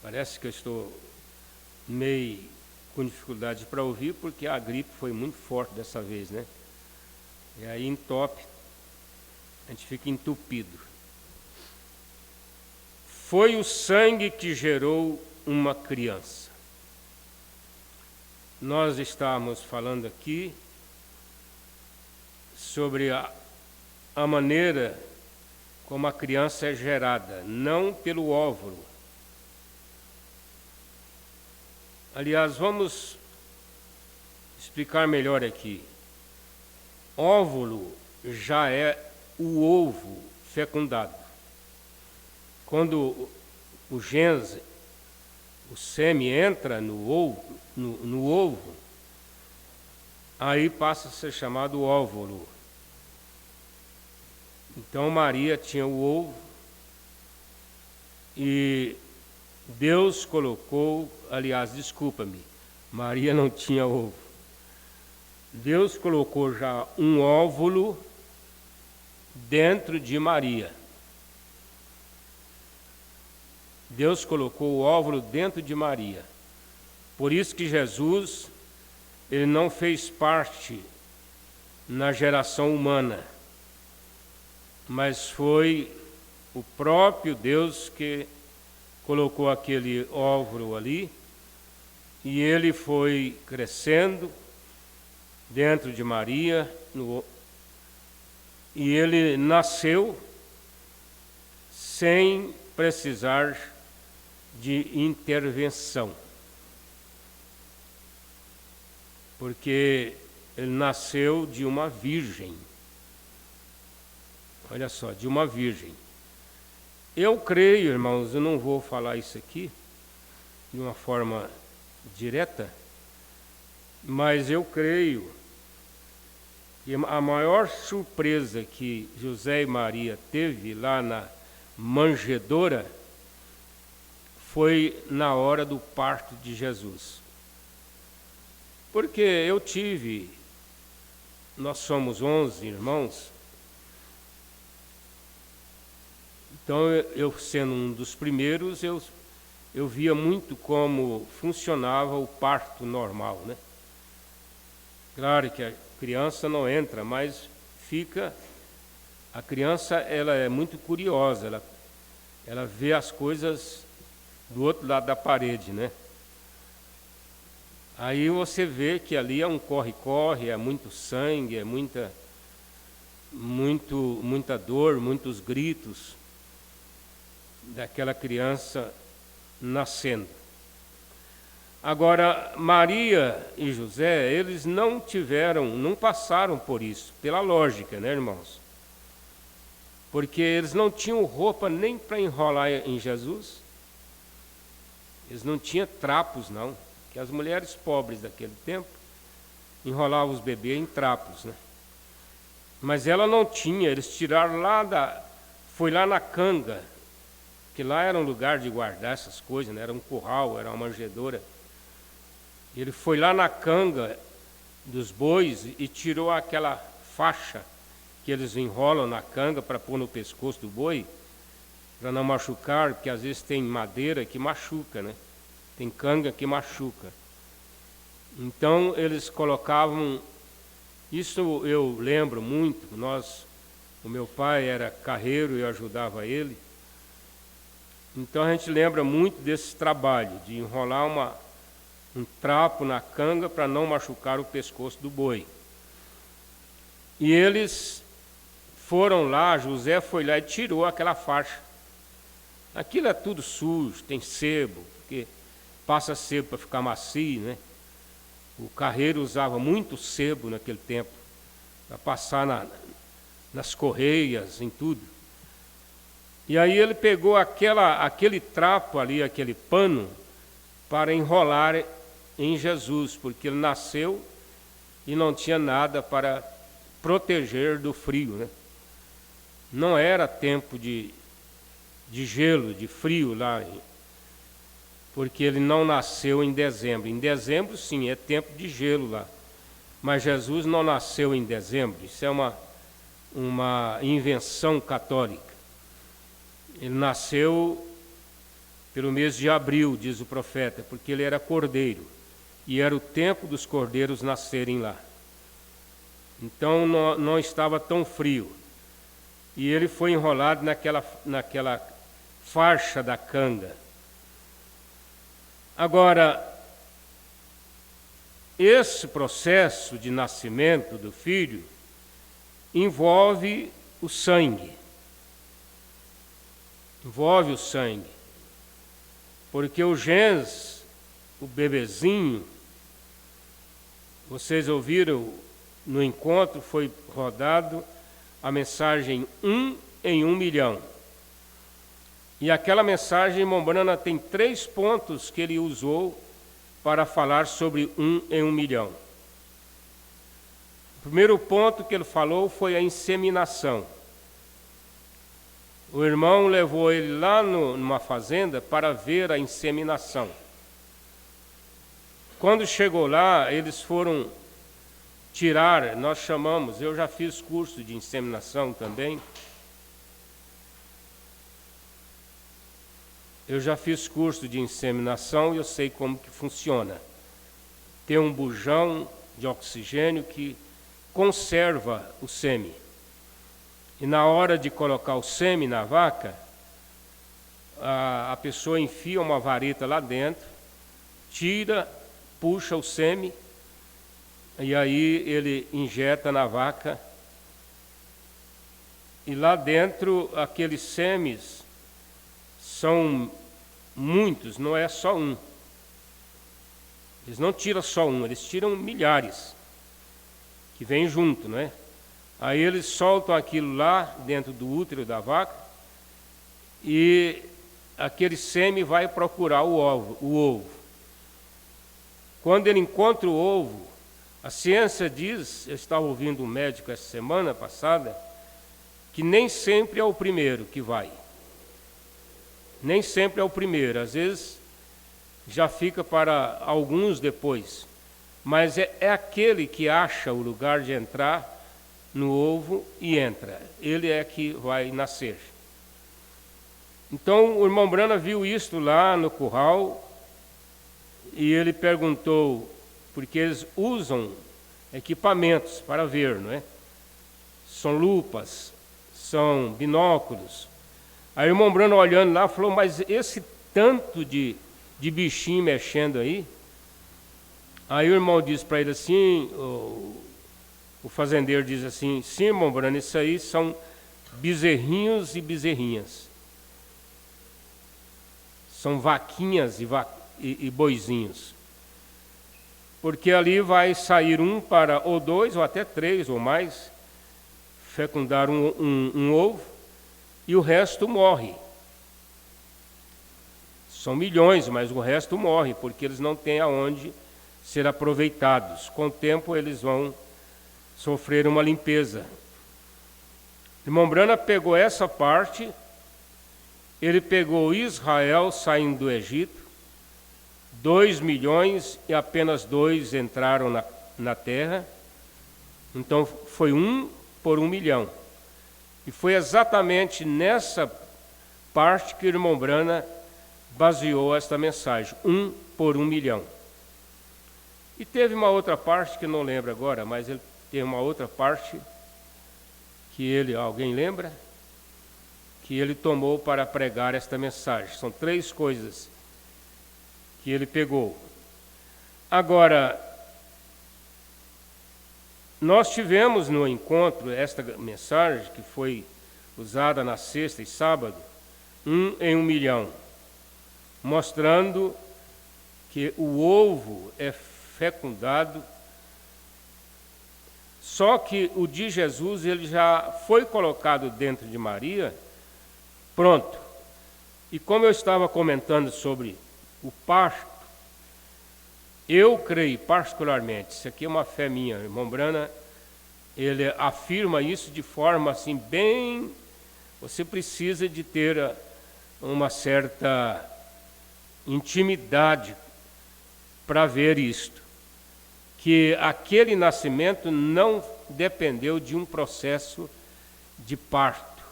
parece que eu estou meio com dificuldade para ouvir, porque a gripe foi muito forte dessa vez, né? E aí entope, a gente fica entupido. Foi o sangue que gerou uma criança. Nós estávamos falando aqui sobre a maneira como a criança é gerada, não pelo óvulo. Aliás, vamos explicar melhor aqui. Óvulo já é o ovo fecundado. Quando o gênese, o sêmen entra no ovo, aí passa a ser chamado óvulo. Então Maria tinha o ovo e Deus colocou, aliás, desculpa-me, Maria não tinha ovo. Deus colocou já um óvulo dentro de Maria. Deus colocou o óvulo dentro de Maria. Por isso que Jesus, ele não fez parte na geração humana, mas foi o próprio Deus que colocou aquele óvulo ali, e ele foi crescendo dentro de Maria, e ele nasceu sem precisar de intervenção, porque ele nasceu de uma virgem. Olha só, de uma virgem. Eu creio, irmãos, eu não vou falar isso aqui de uma forma direta, mas eu creio que a maior surpresa que José e Maria teve lá na manjedoura foi na hora do parto de Jesus. Porque nós somos 11 irmãos, então eu sendo um dos primeiros, eu via muito como funcionava o parto normal, né? Claro que a criança não entra, mas a criança ela é muito curiosa, ela vê as coisas do outro lado da parede, né? Aí você vê que ali é um corre-corre, é muito sangue, é muita dor, muitos gritos daquela criança nascendo. Agora, Maria e José, eles não passaram por isso, pela lógica, né, irmãos? Porque eles não tinham roupa nem para enrolar em Jesus, eles não tinham trapos, não, que as mulheres pobres daquele tempo, enrolava os bebês em trapos, né? Mas ela não tinha, eles tiraram foi lá na canga, que lá era um lugar de guardar essas coisas, né? Era um curral, era uma manjedoura. Ele foi lá na canga dos bois e tirou aquela faixa que eles enrolam na canga para pôr no pescoço do boi, para não machucar, porque às vezes tem madeira que machuca, né? Tem canga que machuca. Então eles colocavam, isso eu lembro muito, o meu pai era carreiro e eu ajudava ele. Então a gente lembra muito desse trabalho, de enrolar um trapo na canga para não machucar o pescoço do boi. E eles foram lá, José foi lá e tirou aquela faixa. Aquilo é tudo sujo, tem sebo, porque passa sebo para ficar macio, né? O carreiro usava muito sebo naquele tempo, para passar nas correias, em tudo. E aí ele pegou aquele trapo ali, aquele pano, para enrolar em Jesus, porque ele nasceu e não tinha nada para proteger do frio, né? Não era tempo de gelo, de frio lá, porque ele não nasceu em dezembro. Em dezembro, sim, é tempo de gelo lá. Mas Jesus não nasceu em dezembro. Isso é uma invenção católica. Ele nasceu pelo mês de abril, diz o profeta, porque ele era cordeiro. E era o tempo dos cordeiros nascerem lá. Então não estava tão frio. E ele foi enrolado naquela faixa da canga. Agora, esse processo de nascimento do filho envolve o sangue. Envolve o sangue. Porque o gens, o bebezinho, vocês ouviram no encontro, foi rodado a mensagem 1 em 1 milhão. E aquela mensagem, irmão Brana, tem 3 pontos que ele usou para falar sobre 1 em 1 milhão. O primeiro ponto que ele falou foi a inseminação. O irmão levou ele lá numa fazenda para ver a inseminação. Quando chegou lá, eles foram tirar, nós chamamos, eu já fiz curso de inseminação também. Eu já fiz curso de inseminação e eu sei como que funciona. Tem um bujão de oxigênio que conserva o sêmen. E na hora de colocar o sêmen na vaca, a pessoa enfia uma vareta lá dentro, tira, puxa o sêmen, e aí ele injeta na vaca. E lá dentro, aqueles sêmens são muitos, não é só um. Eles não tiram só um, eles tiram milhares, que vêm junto, não é? Aí eles soltam aquilo lá dentro do útero da vaca e aquele sêmen vai procurar o ovo. Quando ele encontra o ovo, a ciência diz, eu estava ouvindo um médico essa semana passada, que nem sempre é o primeiro que vai. Nem sempre é o primeiro, às vezes já fica para alguns depois. Mas é aquele que acha o lugar de entrar no ovo e entra. Ele é que vai nascer. Então o irmão Brana viu isto lá no curral e ele perguntou, porque eles usam equipamentos para ver, não é? São lupas, são binóculos. Aí o irmão Brana olhando lá falou, mas esse tanto de bichinho mexendo aí? Aí o irmão disse para ele assim, o fazendeiro diz assim, sim, irmão Brana, isso aí são bezerrinhos e bezerrinhas. São vaquinhas e boizinhos. Porque ali vai sair um para, ou 2, ou até 3, ou mais, fecundar um ovo, e o resto morre. São milhões, mas o resto morre, porque eles não têm aonde ser aproveitados. Com o tempo eles vão sofrer uma limpeza. Irmão Branham pegou essa parte, ele pegou Israel saindo do Egito, 2 milhões e apenas 2 entraram na terra, então foi 1 por 1 milhão. E foi exatamente nessa parte que o irmão Branham baseou esta mensagem, 1 por 1 milhão. E teve uma outra parte que eu não lembro agora, mas ele teve uma outra parte que alguém lembra? Que ele tomou para pregar esta mensagem. São 3 coisas que ele pegou. Agora, nós tivemos no encontro esta mensagem que foi usada na sexta e sábado, 1 em 1 milhão, mostrando que o ovo é fecundado, só que o de Jesus ele já foi colocado dentro de Maria, pronto. E como eu estava comentando sobre o parto, eu creio particularmente, isso aqui é uma fé minha, o irmão Branham, ele afirma isso de forma assim bem, você precisa de ter uma certa intimidade para ver isto, que aquele nascimento não dependeu de um processo de parto,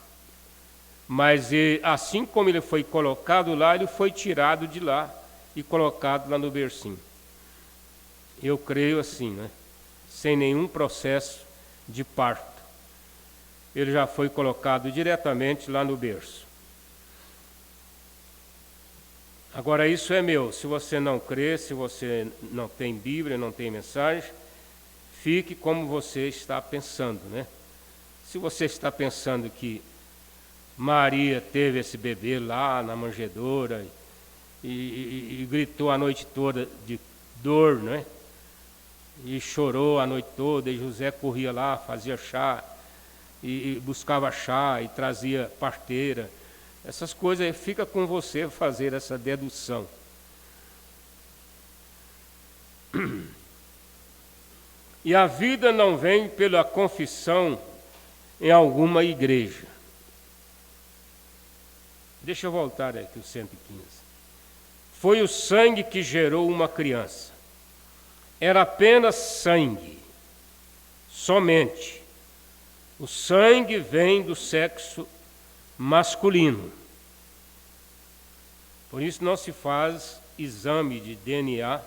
mas assim como ele foi colocado lá, ele foi tirado de lá e colocado lá no bercinho. Eu creio assim, né? Sem nenhum processo de parto. Ele já foi colocado diretamente lá no berço. Agora, isso é meu. Se você não crê, se você não tem Bíblia, não tem mensagem, fique como você está pensando, né? Se você está pensando que Maria teve esse bebê lá na manjedoura e gritou a noite toda de dor, né? E chorou a noite toda, e José corria lá, fazia chá, e buscava chá, e trazia parteira. Essas coisas, fica com você fazer essa dedução. E a vida não vem pela confissão em alguma igreja. Deixa eu voltar aqui, o 115. Foi o sangue que gerou uma criança. Era apenas sangue, somente. O sangue vem do sexo masculino. Por isso não se faz exame de DNA,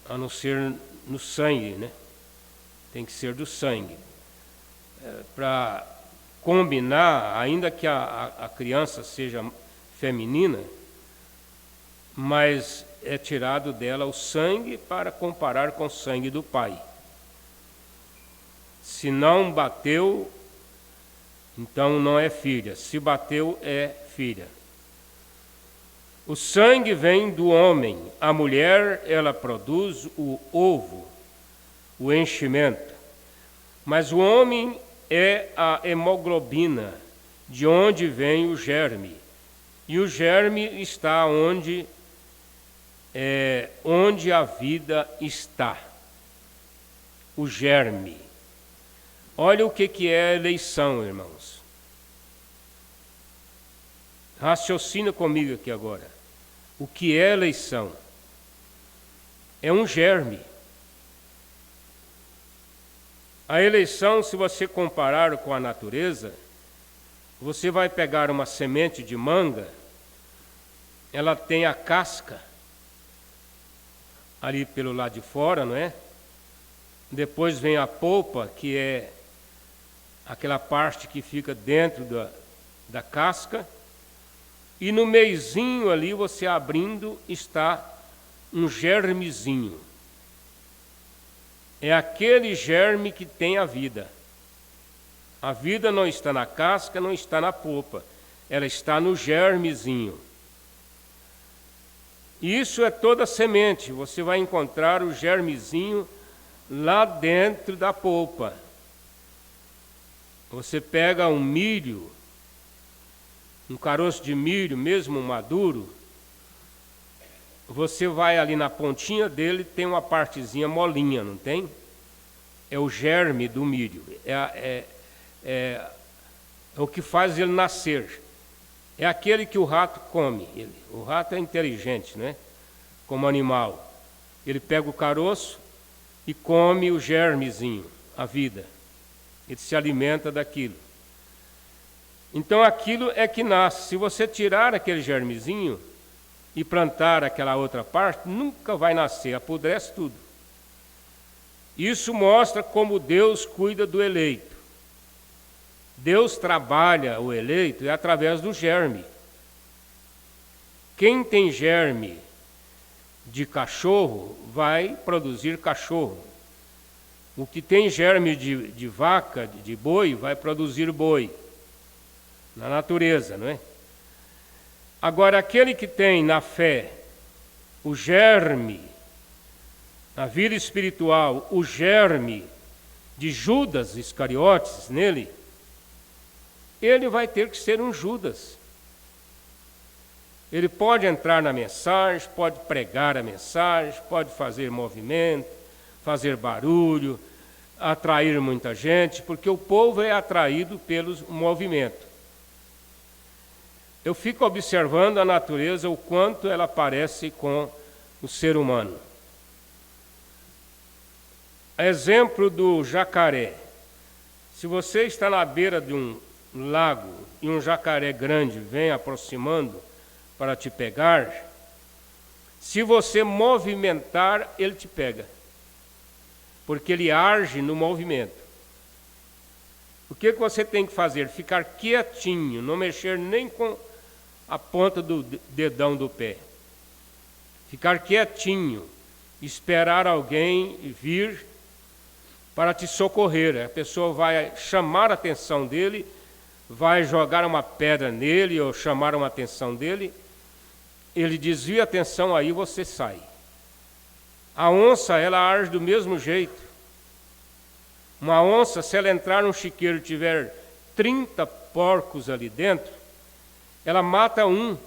a não ser no sangue, né? Tem que ser do sangue. Para combinar, ainda que a criança seja feminina, mas é tirado dela o sangue para comparar com o sangue do pai. Se não bateu, então não é filha. Se bateu, é filha. O sangue vem do homem. A mulher, ela produz o ovo, o enchimento. Mas o homem é a hemoglobina, de onde vem o germe. E o germe está onde a vida está. O germe. Olha o que é eleição, irmãos. Raciocina comigo aqui agora. O que é eleição? É um germe. A eleição, se você comparar com a natureza, você vai pegar uma semente de manga, ela tem a casca ali pelo lado de fora, não é? Depois vem a polpa, que é aquela parte que fica dentro da casca, e no meizinho ali, você abrindo, está um germezinho. É aquele germe que tem a vida. A vida não está na casca, não está na polpa, ela está no germezinho. Isso é toda semente, você vai encontrar o germezinho lá dentro da polpa. Você pega um milho, um caroço de milho, mesmo maduro, você vai ali na pontinha dele, tem uma partezinha molinha, não tem? É o germe do milho, é o que faz ele nascer. É aquele que o rato come. O rato é inteligente, né? Como animal. Ele pega o caroço e come o germezinho, a vida. Ele se alimenta daquilo. Então aquilo é que nasce. Se você tirar aquele germezinho e plantar aquela outra parte, nunca vai nascer, apodrece tudo. Isso mostra como Deus cuida do eleito. Deus trabalha o eleito através do germe. Quem tem germe de cachorro vai produzir cachorro. O que tem germe de vaca, de boi, vai produzir boi. Na natureza, não é? Agora, aquele que tem na fé o germe, na vida espiritual, o germe de Judas Iscariotes nele, ele vai ter que ser um Judas. Ele pode entrar na mensagem, pode pregar a mensagem, pode fazer movimento, fazer barulho, atrair muita gente, porque o povo é atraído pelo movimento. Eu fico observando a natureza, o quanto ela parece com o ser humano. Exemplo do jacaré. Se você está na beira de um lago e um jacaré grande vem aproximando para te pegar, se você movimentar, ele te pega, porque ele age no movimento. O que você tem que fazer? Ficar quietinho, não mexer nem com a ponta do dedão do pé. Ficar quietinho, esperar alguém vir para te socorrer. A pessoa vai chamar a atenção dele, vai jogar uma pedra nele ou chamar uma atenção dele, ele desvia a atenção, aí você sai. A onça, ela age do mesmo jeito. Uma onça, se ela entrar num chiqueiro e tiver 30 porcos ali dentro, ela mata um.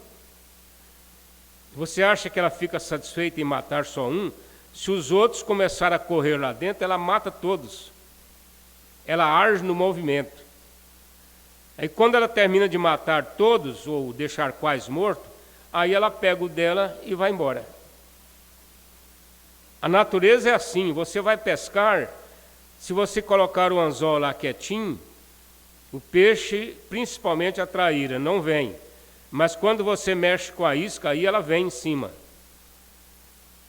Você acha que ela fica satisfeita em matar só um? Se os outros começarem a correr lá dentro, ela mata todos. Ela age no movimento. Aí quando ela termina de matar todos, ou deixar quase morto, aí ela pega o dela e vai embora. A natureza é assim, você vai pescar, se você colocar o anzol lá quietinho, o peixe, principalmente a traíra, não vem. Mas quando você mexe com a isca, aí ela vem em cima.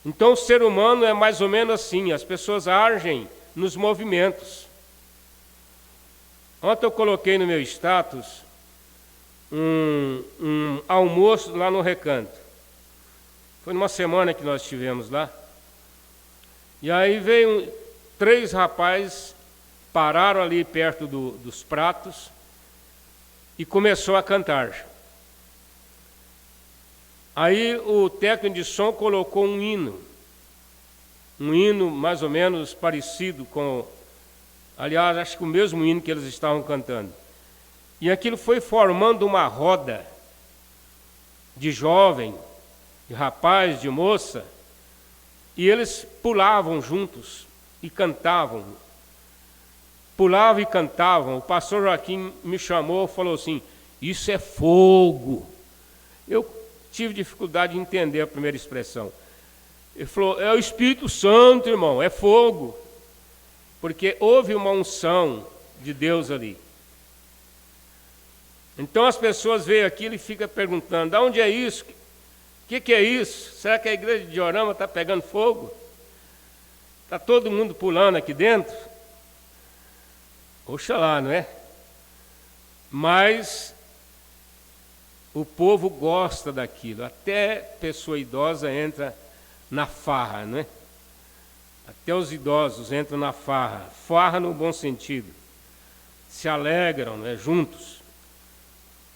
Então o ser humano é mais ou menos assim, as pessoas agem nos movimentos. Ontem eu coloquei no meu status um almoço lá no Recanto. Foi numa semana que nós estivemos lá. E aí veio 3 rapazes, pararam ali perto dos pratos e começou a cantar. Aí o técnico de som colocou um hino mais ou menos parecido com, aliás, acho que o mesmo hino que eles estavam cantando. E aquilo foi formando uma roda de jovem, de rapaz, de moça, e eles pulavam juntos e cantavam. Pulavam e cantavam. O pastor Joaquim me chamou e falou assim: isso é fogo. Eu tive dificuldade de entender a primeira expressão. Ele falou: é o Espírito Santo, irmão, é fogo. Porque houve uma unção de Deus ali. Então as pessoas veem aquilo e ficam perguntando: de onde é isso? O que é isso? Será que a igreja de Diorama está pegando fogo? Está todo mundo pulando aqui dentro? Oxalá, não é? Mas o povo gosta daquilo. Até pessoa idosa entra na farra, não é? Até os idosos entram na farra. Farra no bom sentido. Se alegram, não é? Juntos.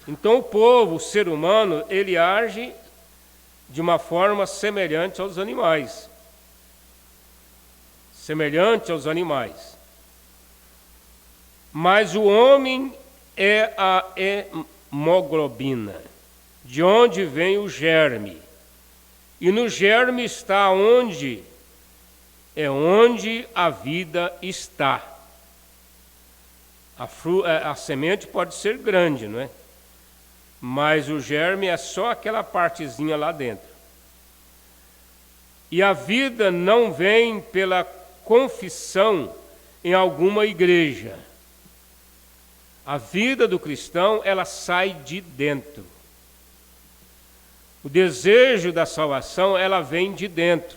Então o povo, o ser humano, ele age de uma forma semelhante aos animais. Semelhante aos animais. Mas o homem é a hemoglobina, de onde vem o germe. E no germe está onde a vida está. A semente pode ser grande, não é? Mas o germe é só aquela partezinha lá dentro. E a vida não vem pela confissão em alguma igreja. A vida do cristão, ela sai de dentro. O desejo da salvação, ela vem de dentro.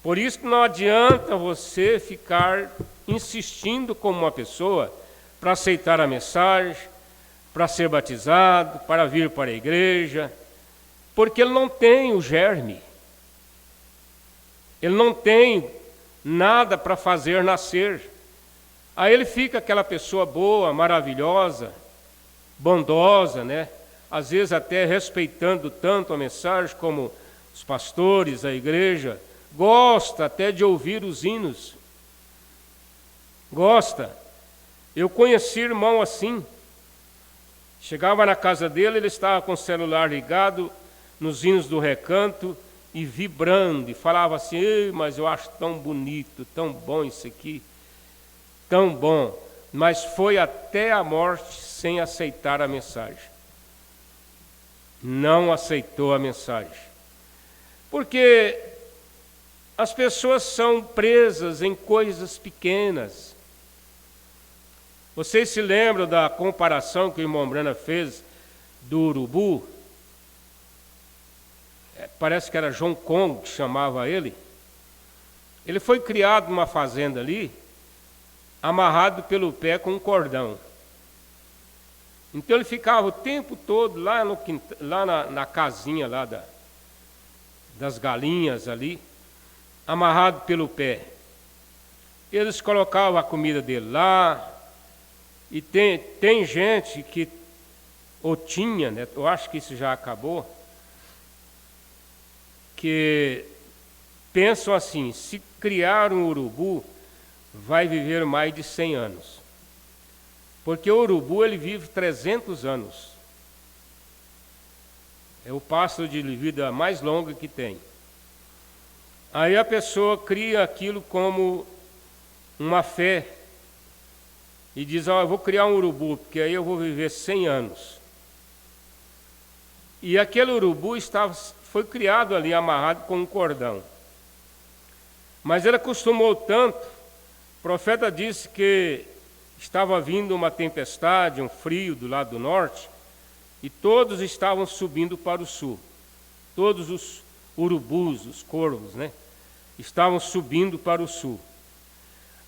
Por isso que não adianta você ficar insistindo como uma pessoa para aceitar a mensagem, para ser batizado, para vir para a igreja, porque ele não tem o germe. Ele não tem nada para fazer nascer. Aí ele fica aquela pessoa boa, maravilhosa, bondosa, né? Às vezes até respeitando tanto a mensagem como os pastores, a igreja, gosta até de ouvir os hinos. Gosta. Eu conheci irmão assim. Chegava na casa dele, ele estava com o celular ligado nos hinos do recanto e vibrando, e falava assim: ei, mas eu acho tão bonito, tão bom isso aqui, tão bom. Mas foi até a morte sem aceitar a mensagem. Não aceitou a mensagem. Porque as pessoas são presas em coisas pequenas. Vocês se lembram da comparação que o irmão Brana fez do urubu? Parece que era João Congo que chamava ele. Ele foi criado numa fazenda ali, amarrado pelo pé com um cordão. Então ele ficava o tempo todo lá, na casinha lá das galinhas ali, amarrado pelo pé. Eles colocavam a comida dele lá. E tem gente que, ou tinha, né, eu acho que isso já acabou, que pensam assim: se criar um urubu, vai viver mais de 100 anos. Porque o urubu, ele vive 300 anos. É o pássaro de vida mais longo que tem. Aí a pessoa cria aquilo como uma fé. E diz: eu vou criar um urubu, porque aí eu vou viver 100 anos. E aquele urubu foi criado ali, amarrado com um cordão. Mas ele acostumou tanto, o profeta disse que estava vindo uma tempestade, um frio do lado do norte, e todos estavam subindo para o sul. Todos os urubus, os corvos, né, estavam subindo para o sul.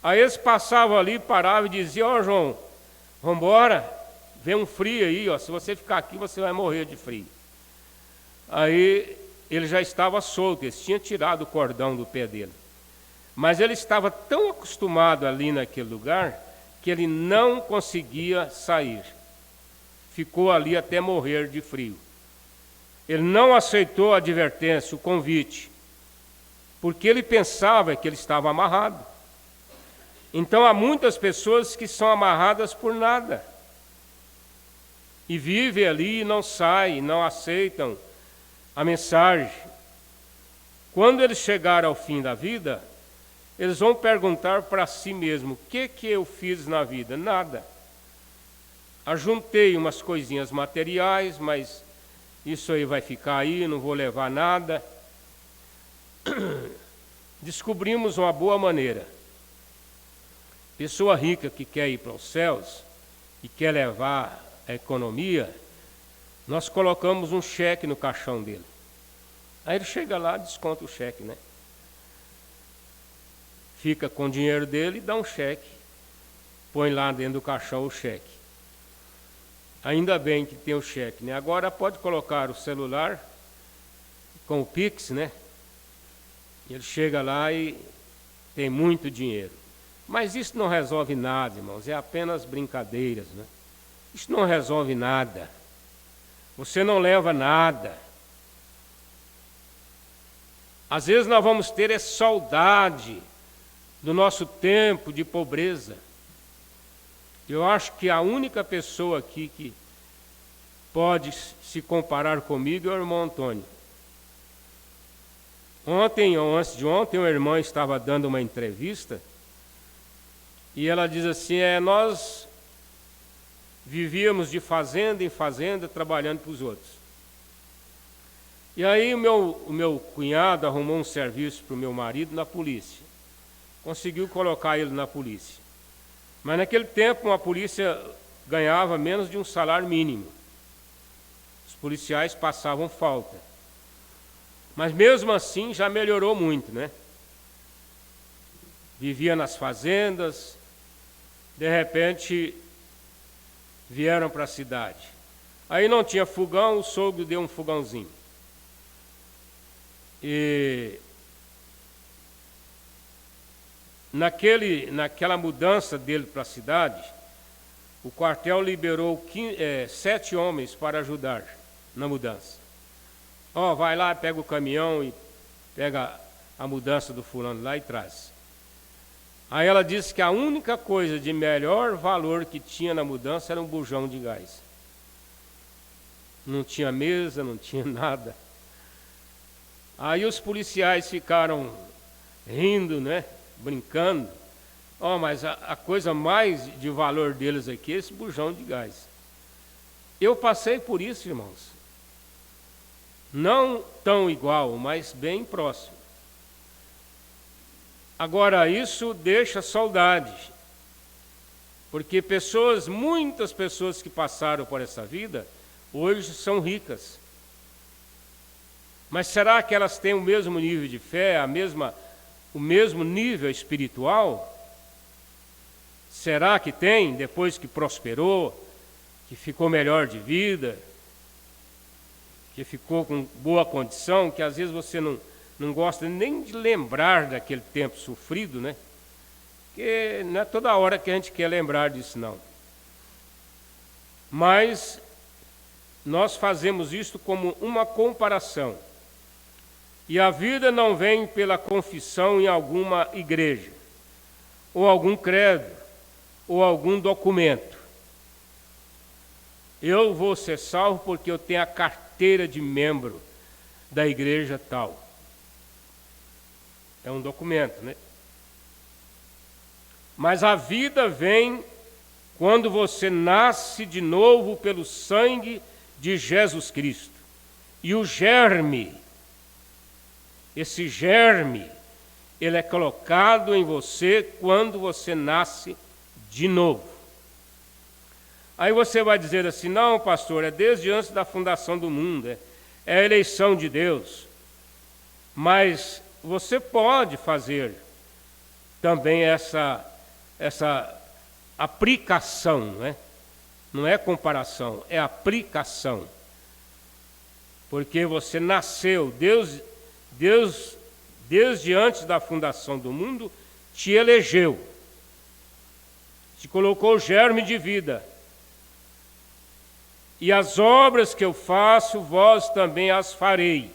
Aí eles passavam ali, paravam e diziam: ó, João, vamos embora, vem um frio aí, ó, se você ficar aqui você vai morrer de frio. Aí ele já estava solto, eles tinham tirado o cordão do pé dele. Mas ele estava tão acostumado ali naquele lugar que ele não conseguia sair. Ficou ali até morrer de frio. Ele não aceitou a advertência, o convite, porque ele pensava que ele estava amarrado. Então há muitas pessoas que são amarradas por nada. E vivem ali e não saem, não aceitam a mensagem. Quando eles chegarem ao fim da vida, eles vão perguntar para si mesmo: o que eu fiz na vida? Nada. Ajuntei umas coisinhas materiais, mas isso aí vai ficar aí, não vou levar nada. Descobrimos uma boa maneira. Pessoa rica que quer ir para os céus e quer levar a economia, nós colocamos um cheque no caixão dele. Aí ele chega lá, desconta o cheque, né? Fica com o dinheiro dele e dá um cheque. Põe lá dentro do caixão o cheque. Ainda bem que tem o cheque, né? Agora pode colocar o celular com o Pix, né? Ele chega lá e tem muito dinheiro. Mas isso não resolve nada, irmãos, é apenas brincadeiras, né? Isso não resolve nada. Você não leva nada. Às vezes nós vamos ter saudade do nosso tempo de pobreza. Eu acho que a única pessoa aqui que pode se comparar comigo é o irmão Antônio. Ontem ou antes de ontem, uma irmã estava dando uma entrevista e ela diz assim, nós vivíamos de fazenda em fazenda, trabalhando para os outros. E aí o meu cunhado arrumou um serviço para o meu marido na polícia. Conseguiu colocar ele na polícia. Mas naquele tempo a polícia ganhava menos de um salário mínimo. Os policiais passavam falta. Mas mesmo assim já melhorou muito, né? Vivia nas fazendas, de repente vieram para a cidade. Aí não tinha fogão, o sogro deu um fogãozinho. E naquela mudança dele para a cidade, o quartel liberou 7 homens para ajudar na mudança. Vai lá, pega o caminhão e pega a mudança do fulano lá e traz. Aí ela disse que a única coisa de melhor valor que tinha na mudança era um bujão de gás. Não tinha mesa, não tinha nada. Aí os policiais ficaram rindo, né? Brincando. Mas a coisa mais de valor deles aqui é esse bujão de gás. Eu passei por isso, irmãos. Não tão igual, mas bem próximo. Agora, isso deixa saudade. Porque muitas pessoas que passaram por essa vida, hoje são ricas. Mas será que elas têm o mesmo nível de fé, o mesmo nível espiritual? Será que tem, depois que prosperou, que ficou melhor de vida, que ficou com boa condição, que às vezes você não gosta nem de lembrar daquele tempo sofrido, né? Porque não é toda hora que a gente quer lembrar disso, não. Mas nós fazemos isto como uma comparação. E a vida não vem pela confissão em alguma igreja, ou algum credo, ou algum documento. Eu vou ser salvo porque eu tenho a carteira de membro da igreja tal. É um documento, né? Mas a vida vem quando você nasce de novo pelo sangue de Jesus Cristo. E o germe, esse germe, ele é colocado em você quando você nasce de novo. Aí você vai dizer assim, não, pastor, é desde antes da fundação do mundo, é a eleição de Deus. Mas você pode fazer também essa aplicação, né? Não é comparação, é aplicação. Porque você nasceu, Deus, desde antes da fundação do mundo, te elegeu, te colocou o germe de vida. E as obras que eu faço, vós também as farei.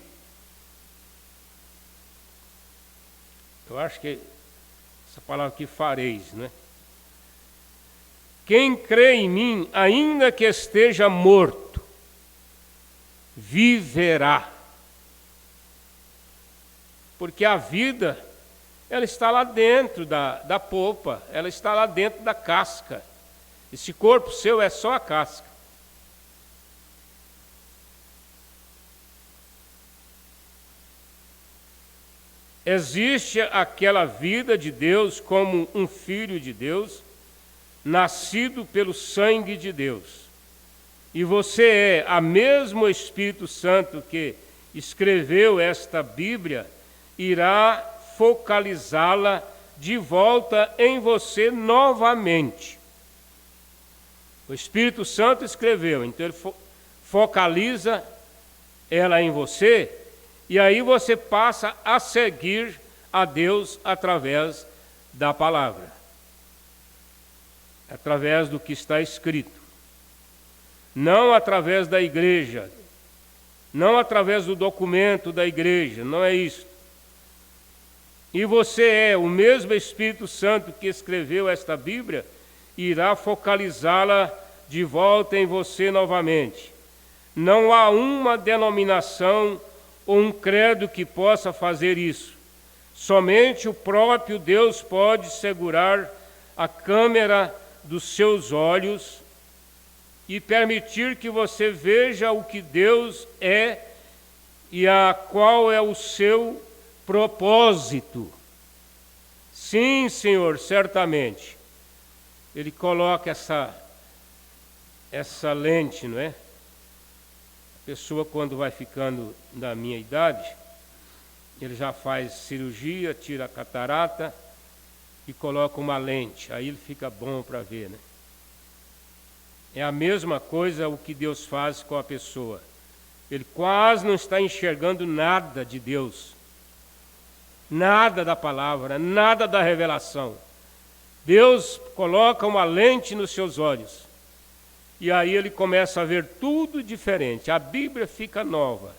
Eu acho que essa palavra aqui, fareis, né? Quem crê em mim, ainda que esteja morto, viverá. Porque a vida, ela está lá dentro da polpa, ela está lá dentro da casca. Esse corpo seu é só a casca. Existe aquela vida de Deus como um filho de Deus, nascido pelo sangue de Deus. E você é a mesmo Espírito Santo que escreveu esta Bíblia, irá focalizá-la de volta em você novamente. O Espírito Santo escreveu, então ele focaliza ela em você, e aí você passa a seguir a Deus através da palavra, através do que está escrito. Não através da igreja, não através do documento da igreja, não é isso. E você é o mesmo Espírito Santo que escreveu esta Bíblia, irá focalizá-la de volta em você novamente. Não há uma denominação ou um credo que possa fazer isso. Somente o próprio Deus pode segurar a câmera dos seus olhos e permitir que você veja o que Deus é e qual é o seu propósito. Sim, Senhor, certamente. Ele coloca essa lente, não é? A pessoa, quando vai ficando da minha idade, ele já faz cirurgia, tira a catarata e coloca uma lente. Aí ele fica bom para ver, né? É a mesma coisa o que Deus faz com a pessoa. Ele quase não está enxergando nada de Deus, nada da palavra, nada da revelação. Deus coloca uma lente nos seus olhos e aí ele começa a ver tudo diferente. A Bíblia fica nova.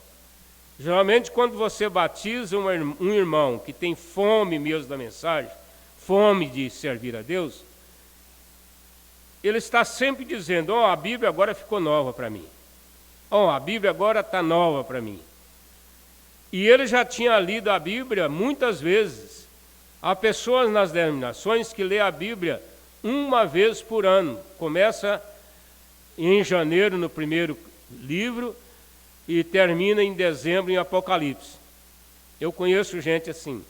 Geralmente, quando você batiza um irmão que tem fome mesmo da mensagem, fome de servir a Deus, ele está sempre dizendo: a Bíblia agora ficou nova para mim. A Bíblia agora está nova para mim. E ele já tinha lido a Bíblia muitas vezes. Há pessoas nas denominações que lê a Bíblia uma vez por ano. Começa em janeiro no primeiro livro e termina em dezembro em Apocalipse. Eu conheço gente assim.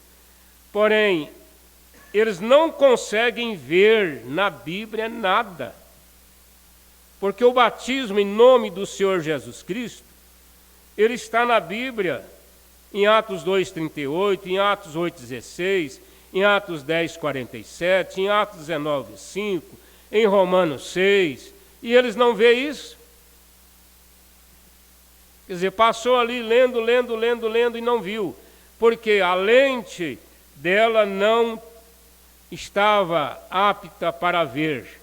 Porém, eles não conseguem ver na Bíblia nada. Porque o batismo em nome do Senhor Jesus Cristo, ele está na Bíblia em Atos 2:38, em Atos 8:16, em Atos 10:47, em Atos 19:5, em Romanos 6, e eles não veem isso. Quer dizer, passou ali lendo e não viu, porque a lente dela não estava apta para ver.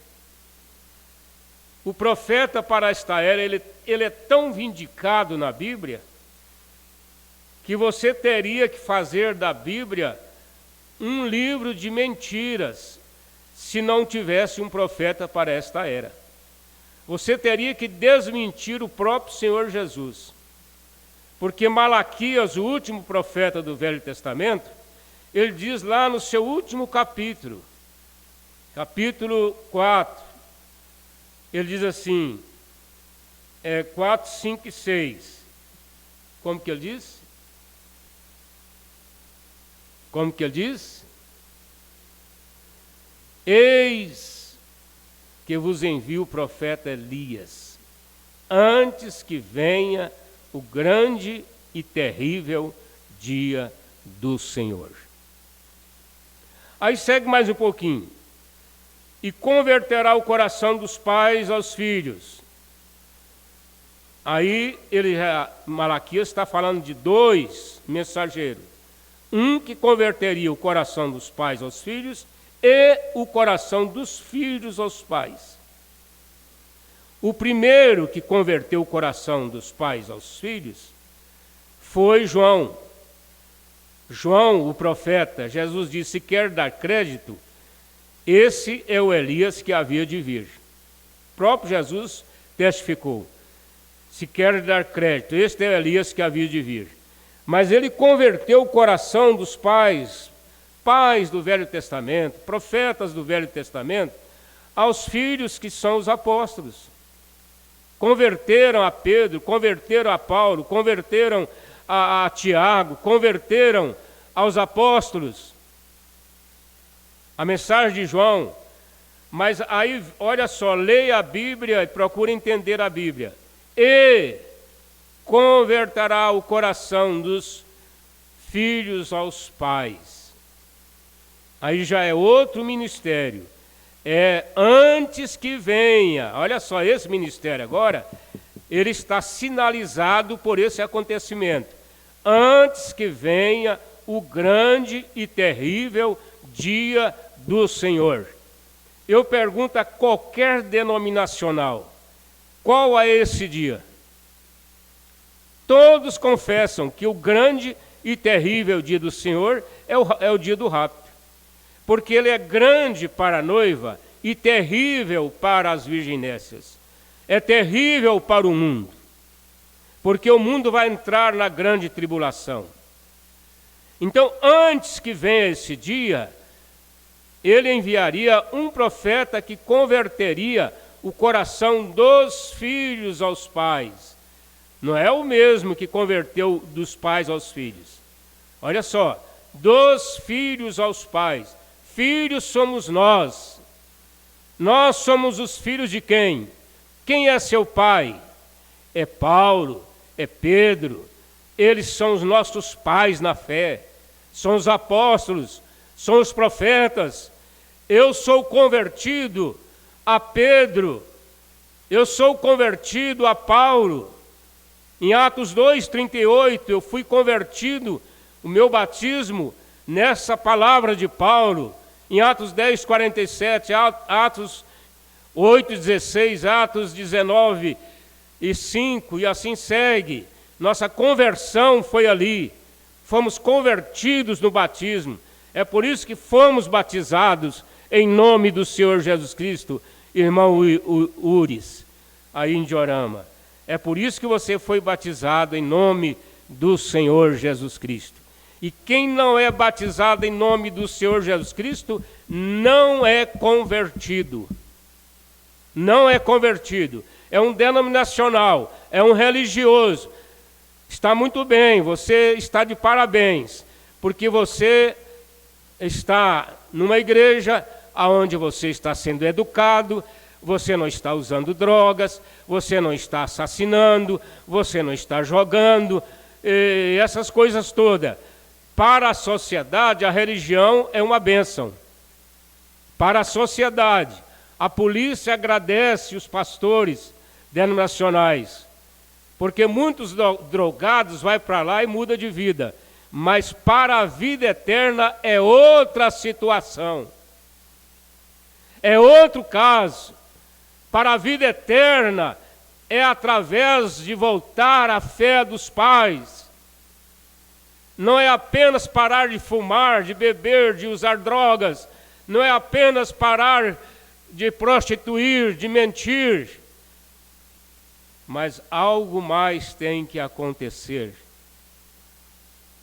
O profeta para esta era, ele é tão vindicado na Bíblia, que você teria que fazer da Bíblia um livro de mentiras, se não tivesse um profeta para esta era. Você teria que desmentir o próprio Senhor Jesus. Porque Malaquias, o último profeta do Velho Testamento, ele diz lá no seu último capítulo, capítulo 4, ele diz assim, 4, 5 e 6. Como que ele diz? Como que ele diz? Eis que vos envio o profeta Elias, antes que venha o grande e terrível dia do Senhor. Aí segue mais um pouquinho. E converterá o coração dos pais aos filhos. Aí Malaquias está falando de dois mensageiros. Um que converteria o coração dos pais aos filhos e o coração dos filhos aos pais. O primeiro que converteu o coração dos pais aos filhos foi João. João, o profeta. Jesus disse: se quer dar crédito, esse é o Elias que havia de vir. O próprio Jesus testificou: se quer dar crédito, este é o Elias que havia de vir. Mas ele converteu o coração dos pais do Velho Testamento, profetas do Velho Testamento, aos filhos que são os apóstolos. Converteram a Pedro, converteram a Paulo, converteram a Tiago, converteram aos apóstolos. A mensagem de João. Mas aí, olha só, leia a Bíblia e procure entender a Bíblia. E converterá o coração dos filhos aos pais. Aí já é outro ministério. É antes que venha. Olha só, esse ministério agora, ele está sinalizado por esse acontecimento. Antes que venha o grande e terrível dia do Senhor. Eu pergunto a qualquer denominacional: qual é esse dia? Todos confessam que o grande e terrível dia do Senhor é o dia do rapto. Porque ele é grande para a noiva e terrível para as virginécias. É terrível para o mundo. porque o mundo vai entrar na grande tribulação. Então, antes que venha esse dia, ele enviaria um profeta que converteria o coração dos filhos aos pais. Não é o mesmo que converteu dos pais aos filhos. Olha só, dos filhos aos pais. Filhos somos nós. Nós somos os filhos de quem? Quem é seu pai? É Paulo, é Pedro. Eles são os nossos pais na fé. São os apóstolos, são os profetas. Eu sou convertido a Pedro. Eu sou convertido a Paulo. Em Atos 2:38, eu fui convertido, o meu batismo, nessa palavra de Paulo. Em Atos 10:47, Atos 8:16, Atos 19:5, e assim segue. Nossa conversão foi ali. Fomos convertidos no batismo. É por isso que fomos batizados em nome do Senhor Jesus Cristo, irmão Uris, aí em Diorama. É por isso que você foi batizado em nome do Senhor Jesus Cristo. E quem não é batizado em nome do Senhor Jesus Cristo, não é convertido. Não é convertido. É um denominacional, é um religioso. Está muito bem, você está de parabéns, porque você está numa igreja onde você está sendo educado, você não está usando drogas, você não está assassinando, você não está jogando, essas coisas todas. Para a sociedade, a religião é uma bênção. Para a sociedade, a polícia agradece os pastores denominacionais, porque muitos drogados vão para lá e mudam de vida. Mas para a vida eterna é outra situação. É outro caso. Para a vida eterna é através de voltar à fé dos pais. Não é apenas parar de fumar, de beber, de usar drogas. Não é apenas parar de prostituir, de mentir. Mas algo mais tem que acontecer.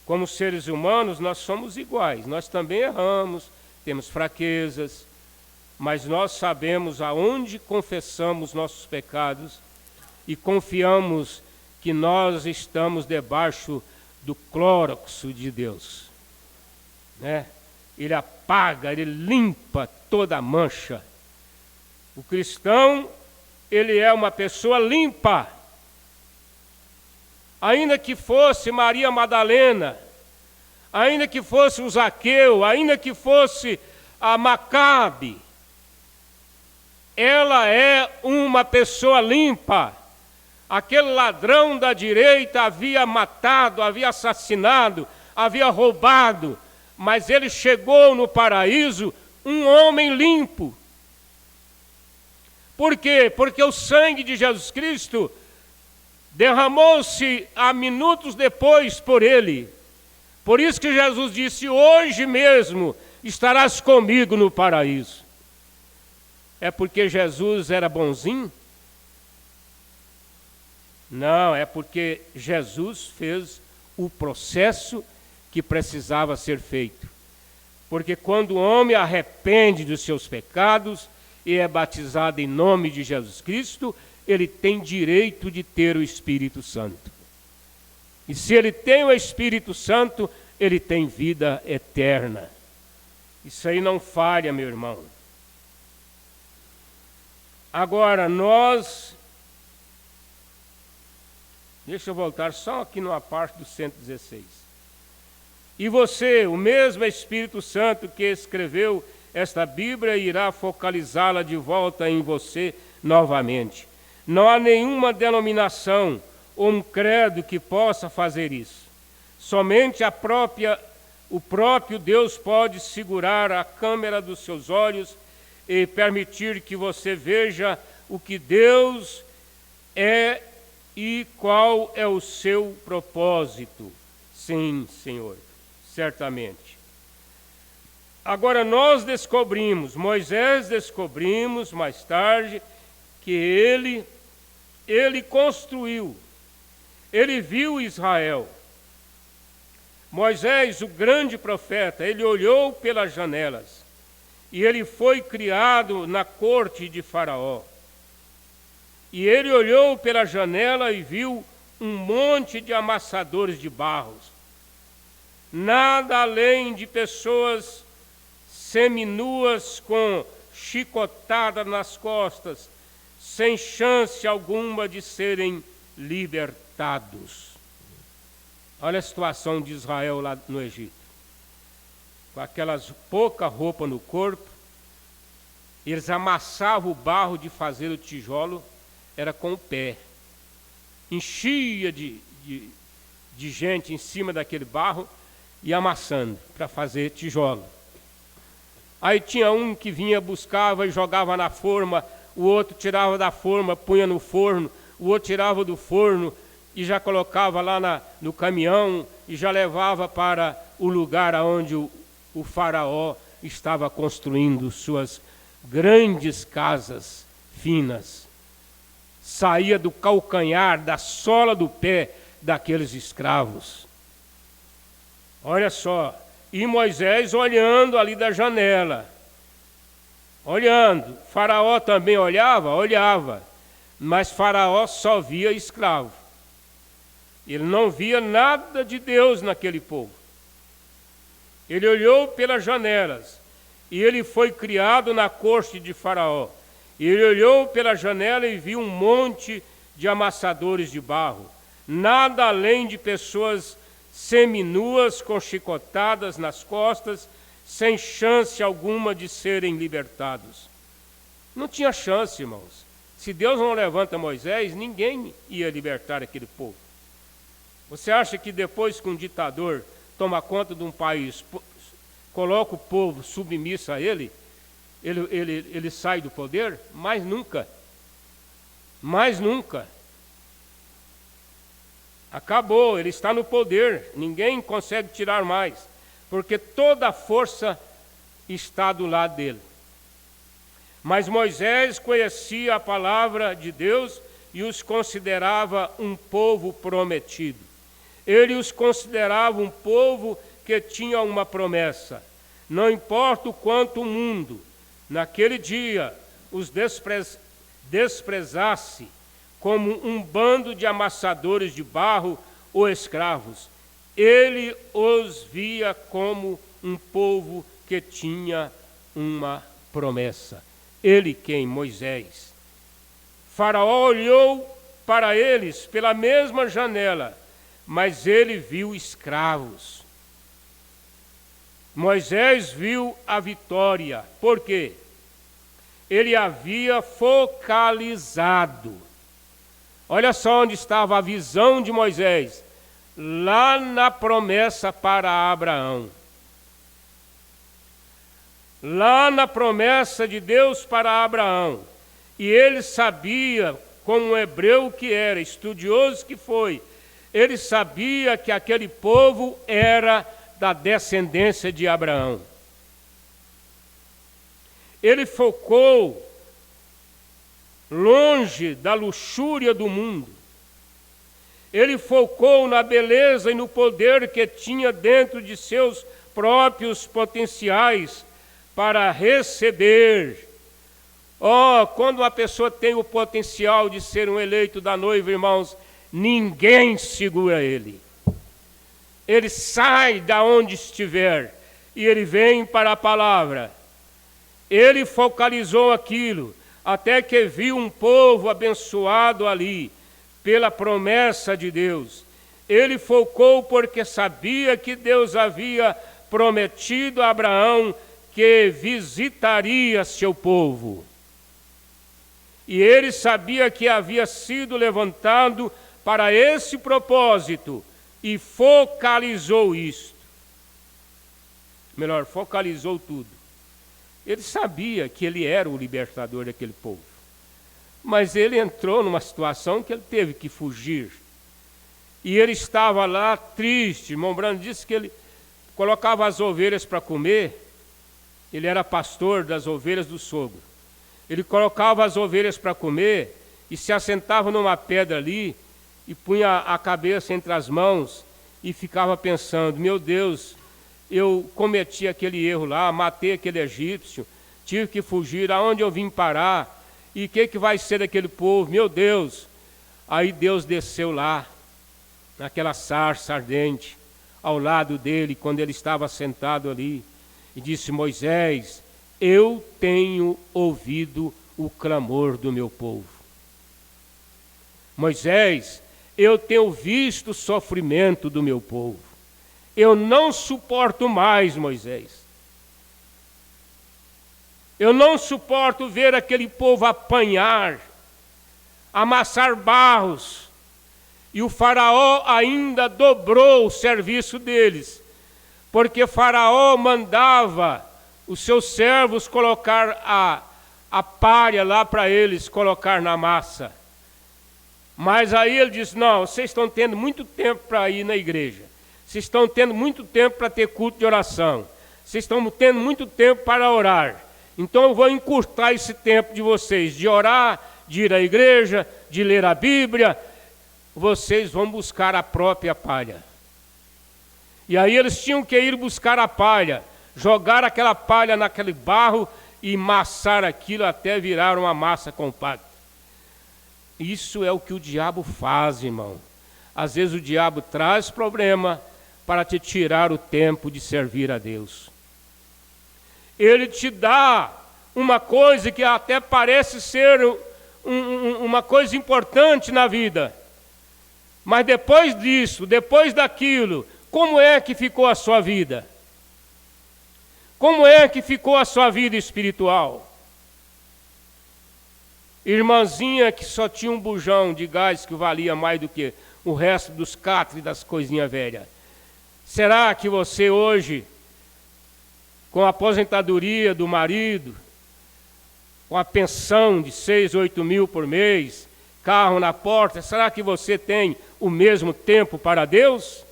Como seres humanos, nós somos iguais. Nós também erramos, temos fraquezas, mas nós sabemos aonde confessamos nossos pecados e confiamos que nós estamos debaixo do cloroxo de Deus. Né? Ele apaga, ele limpa toda a mancha. O cristão, ele é uma pessoa limpa. Ainda que fosse Maria Madalena, ainda que fosse o Zaqueu, ainda que fosse a Macabe, ela é uma pessoa limpa. Aquele ladrão da direita havia matado, havia assassinado, havia roubado, mas ele chegou no paraíso um homem limpo. Por quê? Porque o sangue de Jesus Cristo derramou-se há minutos depois por ele. Por isso que Jesus disse: hoje mesmo estarás comigo no paraíso. É porque Jesus era bonzinho? Não, é porque Jesus fez o processo que precisava ser feito. Porque quando o homem arrepende dos seus pecados e é batizado em nome de Jesus Cristo, ele tem direito de ter o Espírito Santo. E se ele tem o Espírito Santo, ele tem vida eterna. Isso aí não falha, meu irmão. Agora, deixa eu voltar só aqui numa parte do 116. E você, o mesmo Espírito Santo que escreveu esta Bíblia, irá focalizá-la de volta em você novamente. Não há nenhuma denominação ou um credo que possa fazer isso. Somente o próprio Deus pode segurar a câmera dos seus olhos e permitir que você veja o que Deus é e qual é o seu propósito. Sim, Senhor, certamente. Agora nós descobrimos, Moisés descobrimos mais tarde, que ele construiu, ele viu Israel. Moisés, o grande profeta, ele olhou pelas janelas e ele foi criado na corte de Faraó. E ele olhou pela janela e viu um monte de amassadores de barros. Nada além de pessoas seminuas com chicotada nas costas, sem chance alguma de serem libertados. Olha a situação de Israel lá no Egito. Com aquelas pouca roupa no corpo, eles amassavam o barro de fazer o tijolo, era com o pé. Enchia de gente em cima daquele barro e amassando para fazer tijolo. Aí tinha um que vinha, buscava e jogava na forma, o outro tirava da forma, punha no forno, o outro tirava do forno e já colocava lá no caminhão e já levava para o lugar onde o faraó estava construindo suas grandes casas finas. Saía do calcanhar, da sola do pé daqueles escravos. Olha só, e Moisés olhando ali da janela, olhando. Faraó também olhava, mas Faraó só via escravo. Ele não via nada de Deus naquele povo. Ele olhou pelas janelas, e ele foi criado na corte de Faraó. E ele olhou pela janela e viu um monte de amassadores de barro, nada além de pessoas seminuas com chicotadas nas costas, sem chance alguma de serem libertados. Não tinha chance, irmãos. Se Deus não levanta Moisés, ninguém ia libertar aquele povo. Você acha que depois que um ditador toma conta de um país, coloca o povo submisso a ele sai do poder? Mais nunca. Mais nunca. Acabou, ele está no poder, ninguém consegue tirar mais, porque toda a força está do lado dele. Mas Moisés conhecia a palavra de Deus e os considerava um povo prometido. Ele os considerava um povo que tinha uma promessa. Não importa o quanto o mundo, naquele dia, os desprezasse como um bando de amassadores de barro ou escravos, ele os via como um povo que tinha uma promessa. Ele quem? Moisés. Faraó olhou para eles pela mesma janela, mas ele viu escravos. Moisés viu a vitória. Por quê? Ele havia focalizado. Olha só onde estava a visão de Moisés, lá na promessa para Abraão. Lá na promessa de Deus para Abraão. E ele sabia, como um hebreu que era, estudioso que foi, ele sabia que aquele povo era da descendência de Abraão. Ele focou longe da luxúria do mundo. Ele focou na beleza e no poder que tinha dentro de seus próprios potenciais para receber. Quando uma pessoa tem o potencial de ser um eleito da noiva, irmãos, ninguém segura ele. Ele sai da onde estiver e ele vem para a palavra. Ele focalizou aquilo, até que viu um povo abençoado ali, pela promessa de Deus. Ele focou porque sabia que Deus havia prometido a Abraão que visitaria seu povo. E ele sabia que havia sido levantado para esse propósito e focalizou isto. Melhor, focalizou tudo. Ele sabia que ele era o libertador daquele povo. Mas ele entrou numa situação que ele teve que fugir. E ele estava lá triste. Irmão Brando disse que ele colocava as ovelhas para comer. Ele era pastor das ovelhas do sogro. Ele colocava as ovelhas para comer e se assentava numa pedra ali e punha a cabeça entre as mãos e ficava pensando: meu Deus, eu cometi aquele erro lá, matei aquele egípcio, tive que fugir, aonde eu vim parar? E o que vai ser daquele povo? Meu Deus! Aí Deus desceu lá, naquela sarça ardente, ao lado dele, quando ele estava sentado ali, e disse: Moisés, eu tenho ouvido o clamor do meu povo. Moisés, eu tenho visto o sofrimento do meu povo. Eu não suporto mais, Moisés. Eu não suporto ver aquele povo apanhar, amassar barros. E o faraó ainda dobrou o serviço deles, porque faraó mandava os seus servos colocar a palha lá para eles colocar na massa. Mas aí ele disse: não, vocês estão tendo muito tempo para ir na igreja. Vocês estão tendo muito tempo para ter culto de oração. Vocês estão tendo muito tempo para orar. Então eu vou encurtar esse tempo de vocês, de orar, de ir à igreja, de ler a Bíblia. Vocês vão buscar a própria palha. E aí eles tinham que ir buscar a palha, jogar aquela palha naquele barro e amassar aquilo até virar uma massa compacta. Isso é o que o diabo faz, irmão. Às vezes o diabo traz problema para te tirar o tempo de servir a Deus. Ele te dá uma coisa que até parece ser uma coisa importante na vida. Mas depois disso, depois daquilo, como é que ficou a sua vida? Como é que ficou a sua vida espiritual? Irmãzinha que só tinha um bujão de gás que valia mais do que o resto dos catres e das coisinhas velhas. Será que você hoje, com a aposentadoria do marido, com a pensão de 6, 8 mil por mês, carro na porta, será que você tem o mesmo tempo para Deus?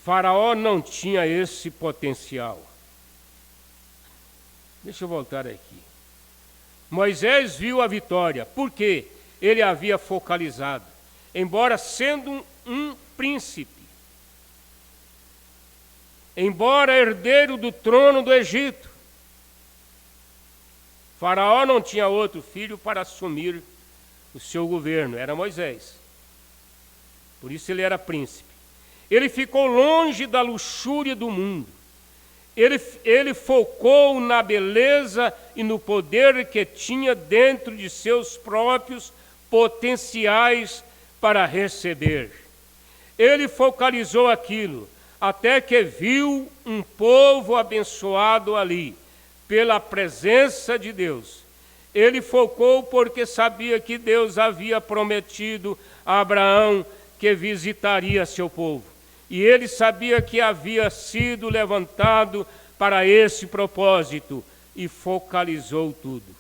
Faraó não tinha esse potencial. Deixa eu voltar aqui. Moisés viu a vitória, porque ele havia focalizado, embora sendo um príncipe, embora herdeiro do trono do Egito. Faraó não tinha outro filho para assumir o seu governo, era Moisés. Por isso ele era príncipe. Ele ficou longe da luxúria do mundo. Ele focou na beleza e no poder que tinha dentro de seus próprios potenciais para receber. Ele focalizou aquilo, até que viu um povo abençoado ali, pela presença de Deus. Ele focou porque sabia que Deus havia prometido a Abraão que visitaria seu povo. E ele sabia que havia sido levantado para esse propósito e focalizou tudo.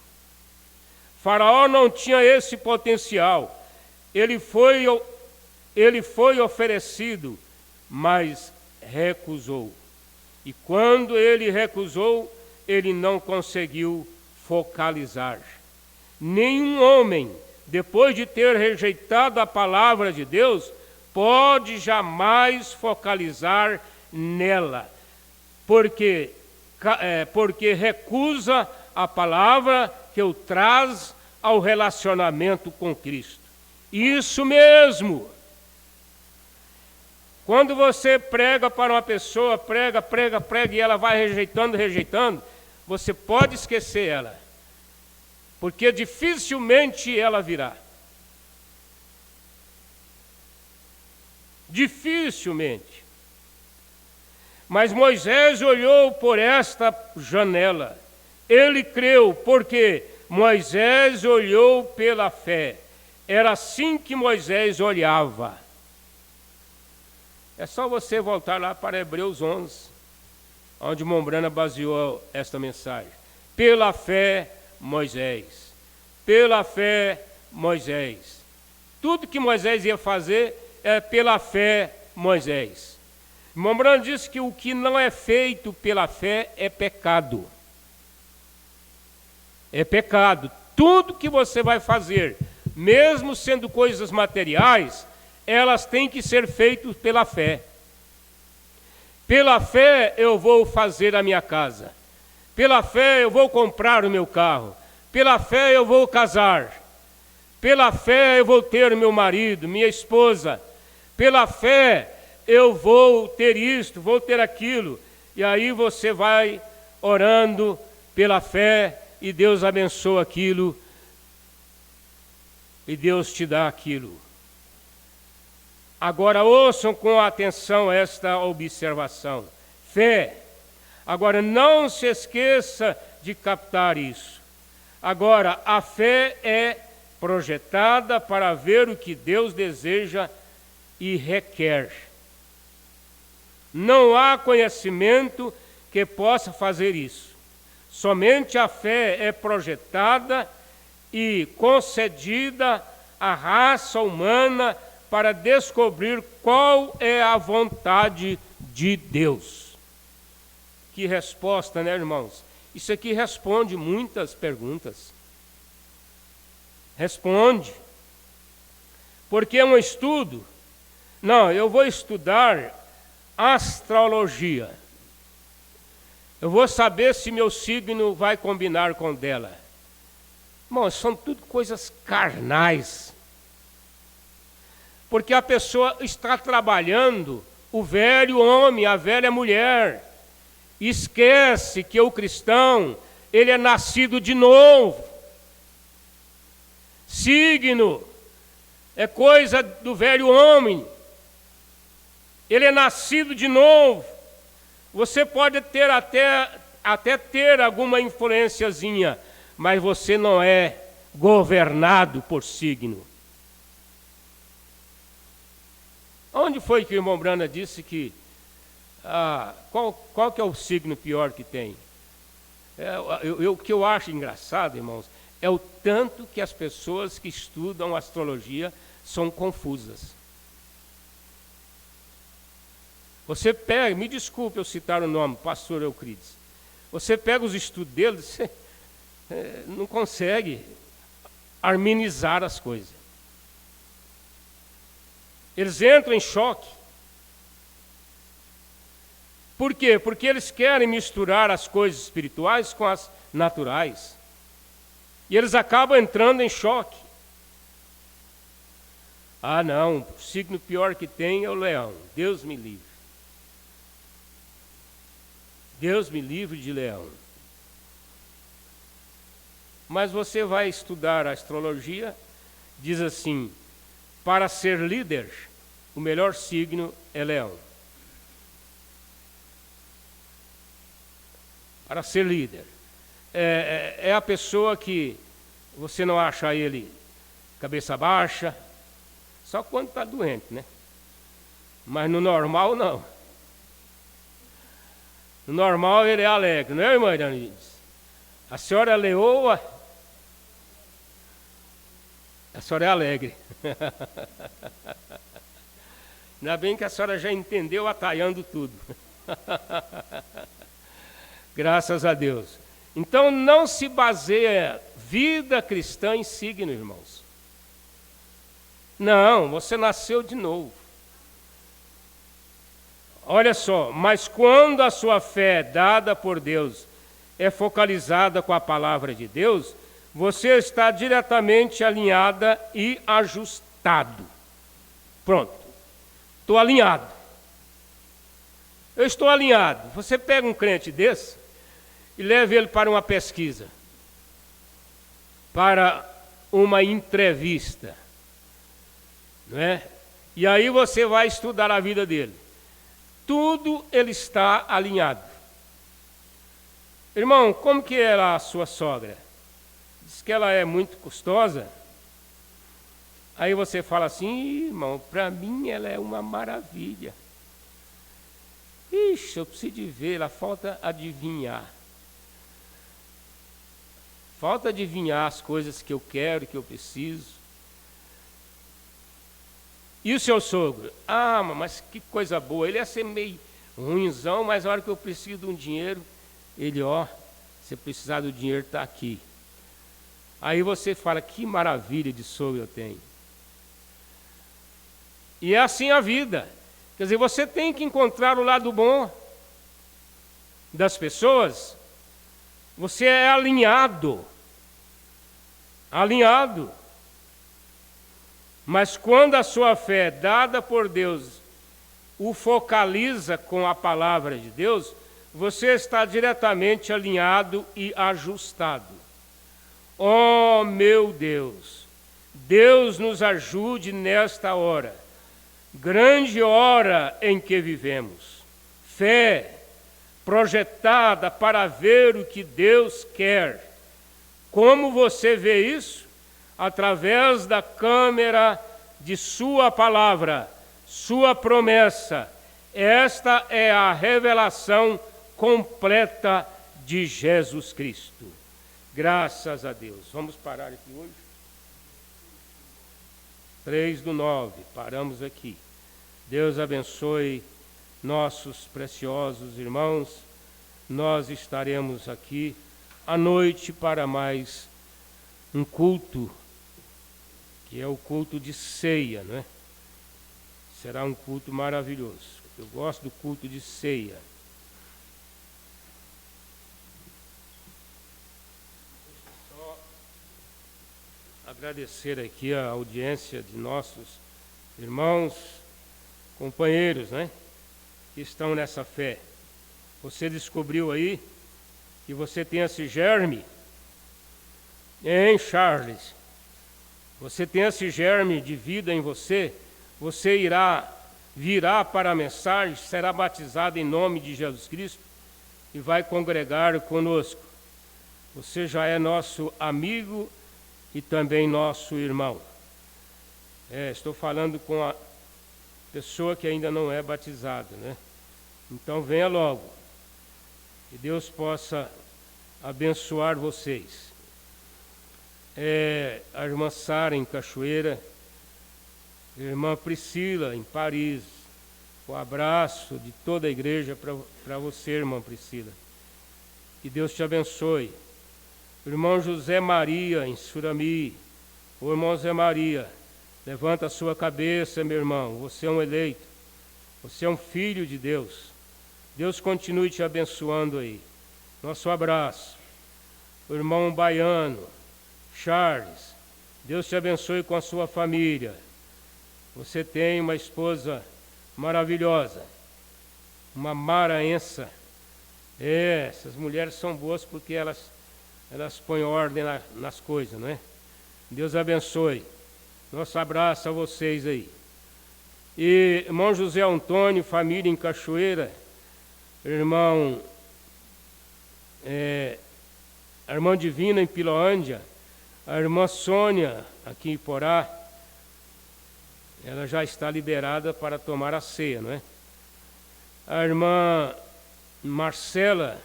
Faraó não tinha esse potencial. Ele foi oferecido, mas recusou. E quando ele recusou, ele não conseguiu focalizar. Nenhum homem, depois de ter rejeitado a palavra de Deus, pode jamais focalizar nela, porque recusa a palavra que o traz ao relacionamento com Cristo. Isso mesmo. Quando você prega para uma pessoa, prega, e ela vai rejeitando, você pode esquecer ela, porque dificilmente ela virá. Dificilmente. Mas Moisés olhou por esta janela. Ele creu, porque Moisés olhou pela fé. Era assim que Moisés olhava. É só você voltar lá para Hebreus 11, onde Mombrana baseou esta mensagem. Pela fé, Moisés. Pela fé, Moisés. Tudo que Moisés ia fazer é pela fé, Moisés. Mombrana disse que o que não é feito pela fé é pecado. É pecado. Tudo que você vai fazer, mesmo sendo coisas materiais, elas têm que ser feitas pela fé. Pela fé eu vou fazer a minha casa. Pela fé eu vou comprar o meu carro. Pela fé eu vou casar. Pela fé eu vou ter meu marido, minha esposa. Pela fé eu vou ter isto, vou ter aquilo. E aí você vai orando pela fé e Deus abençoa aquilo. E Deus te dá aquilo. Agora ouçam com atenção esta observação. Fé. Agora não se esqueça de captar isso. Agora, a fé é projetada para ver o que Deus deseja e requer. Não há conhecimento que possa fazer isso. Somente a fé é projetada e concedida à raça humana para descobrir qual é a vontade de Deus. Que resposta, né, irmãos? Isso aqui responde muitas perguntas. Responde. Porque é um estudo. Não, eu vou estudar astrologia. Eu vou saber se meu signo vai combinar com dela. Irmãos, são tudo coisas carnais. Porque a pessoa está trabalhando o velho homem, a velha mulher. Esquece que o cristão, ele é nascido de novo. Signo é coisa do velho homem. Ele é nascido de novo. Você pode ter até ter alguma influenciazinha, mas você não é governado por signo. Onde foi que o irmão Brana disse que qual que é o signo pior que tem? O que eu acho engraçado, irmãos, é o tanto que as pessoas que estudam astrologia são confusas. Você pega, me desculpe eu citar o nome, pastor Euclides. Você pega os estudos dele, você não consegue harmonizar as coisas. Eles entram em choque. Por quê? Porque eles querem misturar as coisas espirituais com as naturais. E eles acabam entrando em choque. Ah, não, o signo pior que tem é o leão. Deus me livre. Deus me livre de leão. Mas você vai estudar a astrologia, diz assim: para ser líder, o melhor signo é leão. Para ser líder. É a pessoa que você não acha ele cabeça baixa, só quando está doente, né? Mas no normal, não. No normal ele é alegre, não é, irmã Iranides? A senhora é leoa, a senhora é alegre. Ainda bem que a senhora já entendeu atalhando tudo. Graças a Deus. Então não se baseia vida cristã em signo, irmãos. Não, você nasceu de novo. Olha só, mas quando a sua fé dada por Deus é focalizada com a palavra de Deus, você está diretamente alinhada e ajustado. Pronto, estou alinhado. Eu estou alinhado. Você pega um crente desse e leva ele para uma pesquisa, para uma entrevista, não é? E aí você vai estudar a vida dele. Tudo ele está alinhado. Irmão, como que é a sua sogra? Diz que ela é muito custosa. Aí você fala assim: irmão, para mim ela é uma maravilha. Ixi, eu preciso de ver, ela falta adivinhar. Falta adivinhar as coisas que eu quero, que eu preciso. E o seu sogro? Ah, mas que coisa boa, ele ia ser meio ruinzão, mas na hora que eu preciso de um dinheiro, ele, ó, se precisar do dinheiro, está aqui. Aí você fala, que maravilha de sogro eu tenho. E é assim a vida. Quer dizer, você tem que encontrar o lado bom das pessoas. Você é alinhado. Alinhado. Mas quando a sua fé, dada por Deus, o focaliza com a palavra de Deus, você está diretamente alinhado e ajustado. Oh, meu Deus! Deus nos ajude nesta hora, grande hora em que vivemos. Fé projetada para ver o que Deus quer. Como você vê isso? Através da câmera de sua palavra, sua promessa. Esta é a revelação completa de Jesus Cristo. Graças a Deus. Vamos parar aqui hoje? 3/9, paramos aqui. Deus abençoe nossos preciosos irmãos. Nós estaremos aqui à noite para mais um culto, que é o culto de ceia, não é? Será um culto maravilhoso. Eu gosto do culto de ceia. Só agradecer aqui a audiência de nossos irmãos, companheiros, né? Que estão nessa fé. Você descobriu aí que você tem esse germe, hein, Charles? Você tem esse germe de vida em você, você virá para a mensagem, será batizado em nome de Jesus Cristo e vai congregar conosco. Você já é nosso amigo e também nosso irmão. Estou falando com a pessoa que ainda não é batizada, né? Então venha logo. Que Deus possa abençoar vocês. A irmã Sara em Cachoeira, a irmã Priscila em Paris. Um abraço de toda a igreja para você, irmã Priscila. Que Deus te abençoe. O irmão José Maria em Surami. O irmão José Maria, levanta a sua cabeça, meu irmão. Você é um eleito. Você é um filho de Deus. Deus continue te abençoando aí. Nosso abraço. O irmão Baiano, Charles, Deus te abençoe com a sua família. Você tem uma esposa maravilhosa, uma maranhense. Essas mulheres são boas porque elas põem ordem nas coisas, não é? Deus abençoe. Nosso abraço a vocês aí. E irmão José Antônio, família em Cachoeira, irmão, a irmã Divina em Piloândia, a irmã Sônia aqui em Porá, ela já está liberada para tomar a ceia, não é? A irmã Marcela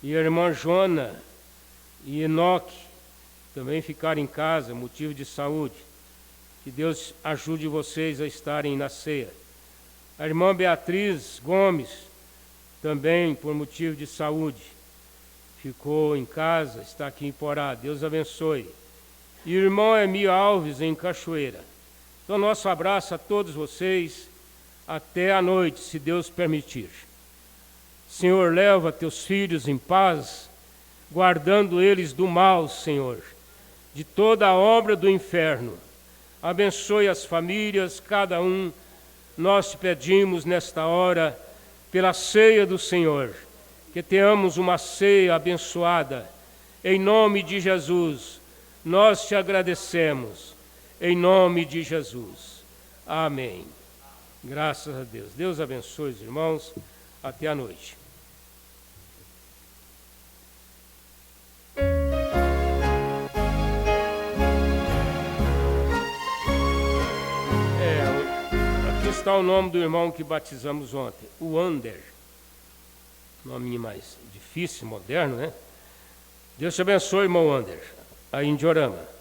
e a irmã Joana e Enoque também ficaram em casa, motivo de saúde. Que Deus ajude vocês a estarem na ceia. A irmã Beatriz Gomes, também por motivo de saúde, ficou em casa, está aqui em Porá. Deus abençoe. E o irmão Emílio Alves, em Cachoeira. Então, nosso abraço a todos vocês. Até a noite, se Deus permitir. Senhor, leva teus filhos em paz, guardando eles do mal, Senhor, de toda a obra do inferno. Abençoe as famílias, cada um. Nós te pedimos nesta hora, pela ceia do Senhor, que tenhamos uma ceia abençoada. Em nome de Jesus, nós te agradecemos. Em nome de Jesus. Amém. Graças a Deus. Deus abençoe os irmãos. Até a noite. Aqui está o nome do irmão que batizamos ontem, o Ander. Nome mais difícil, moderno, né? Deus te abençoe, irmão Ander, aí em Diorama.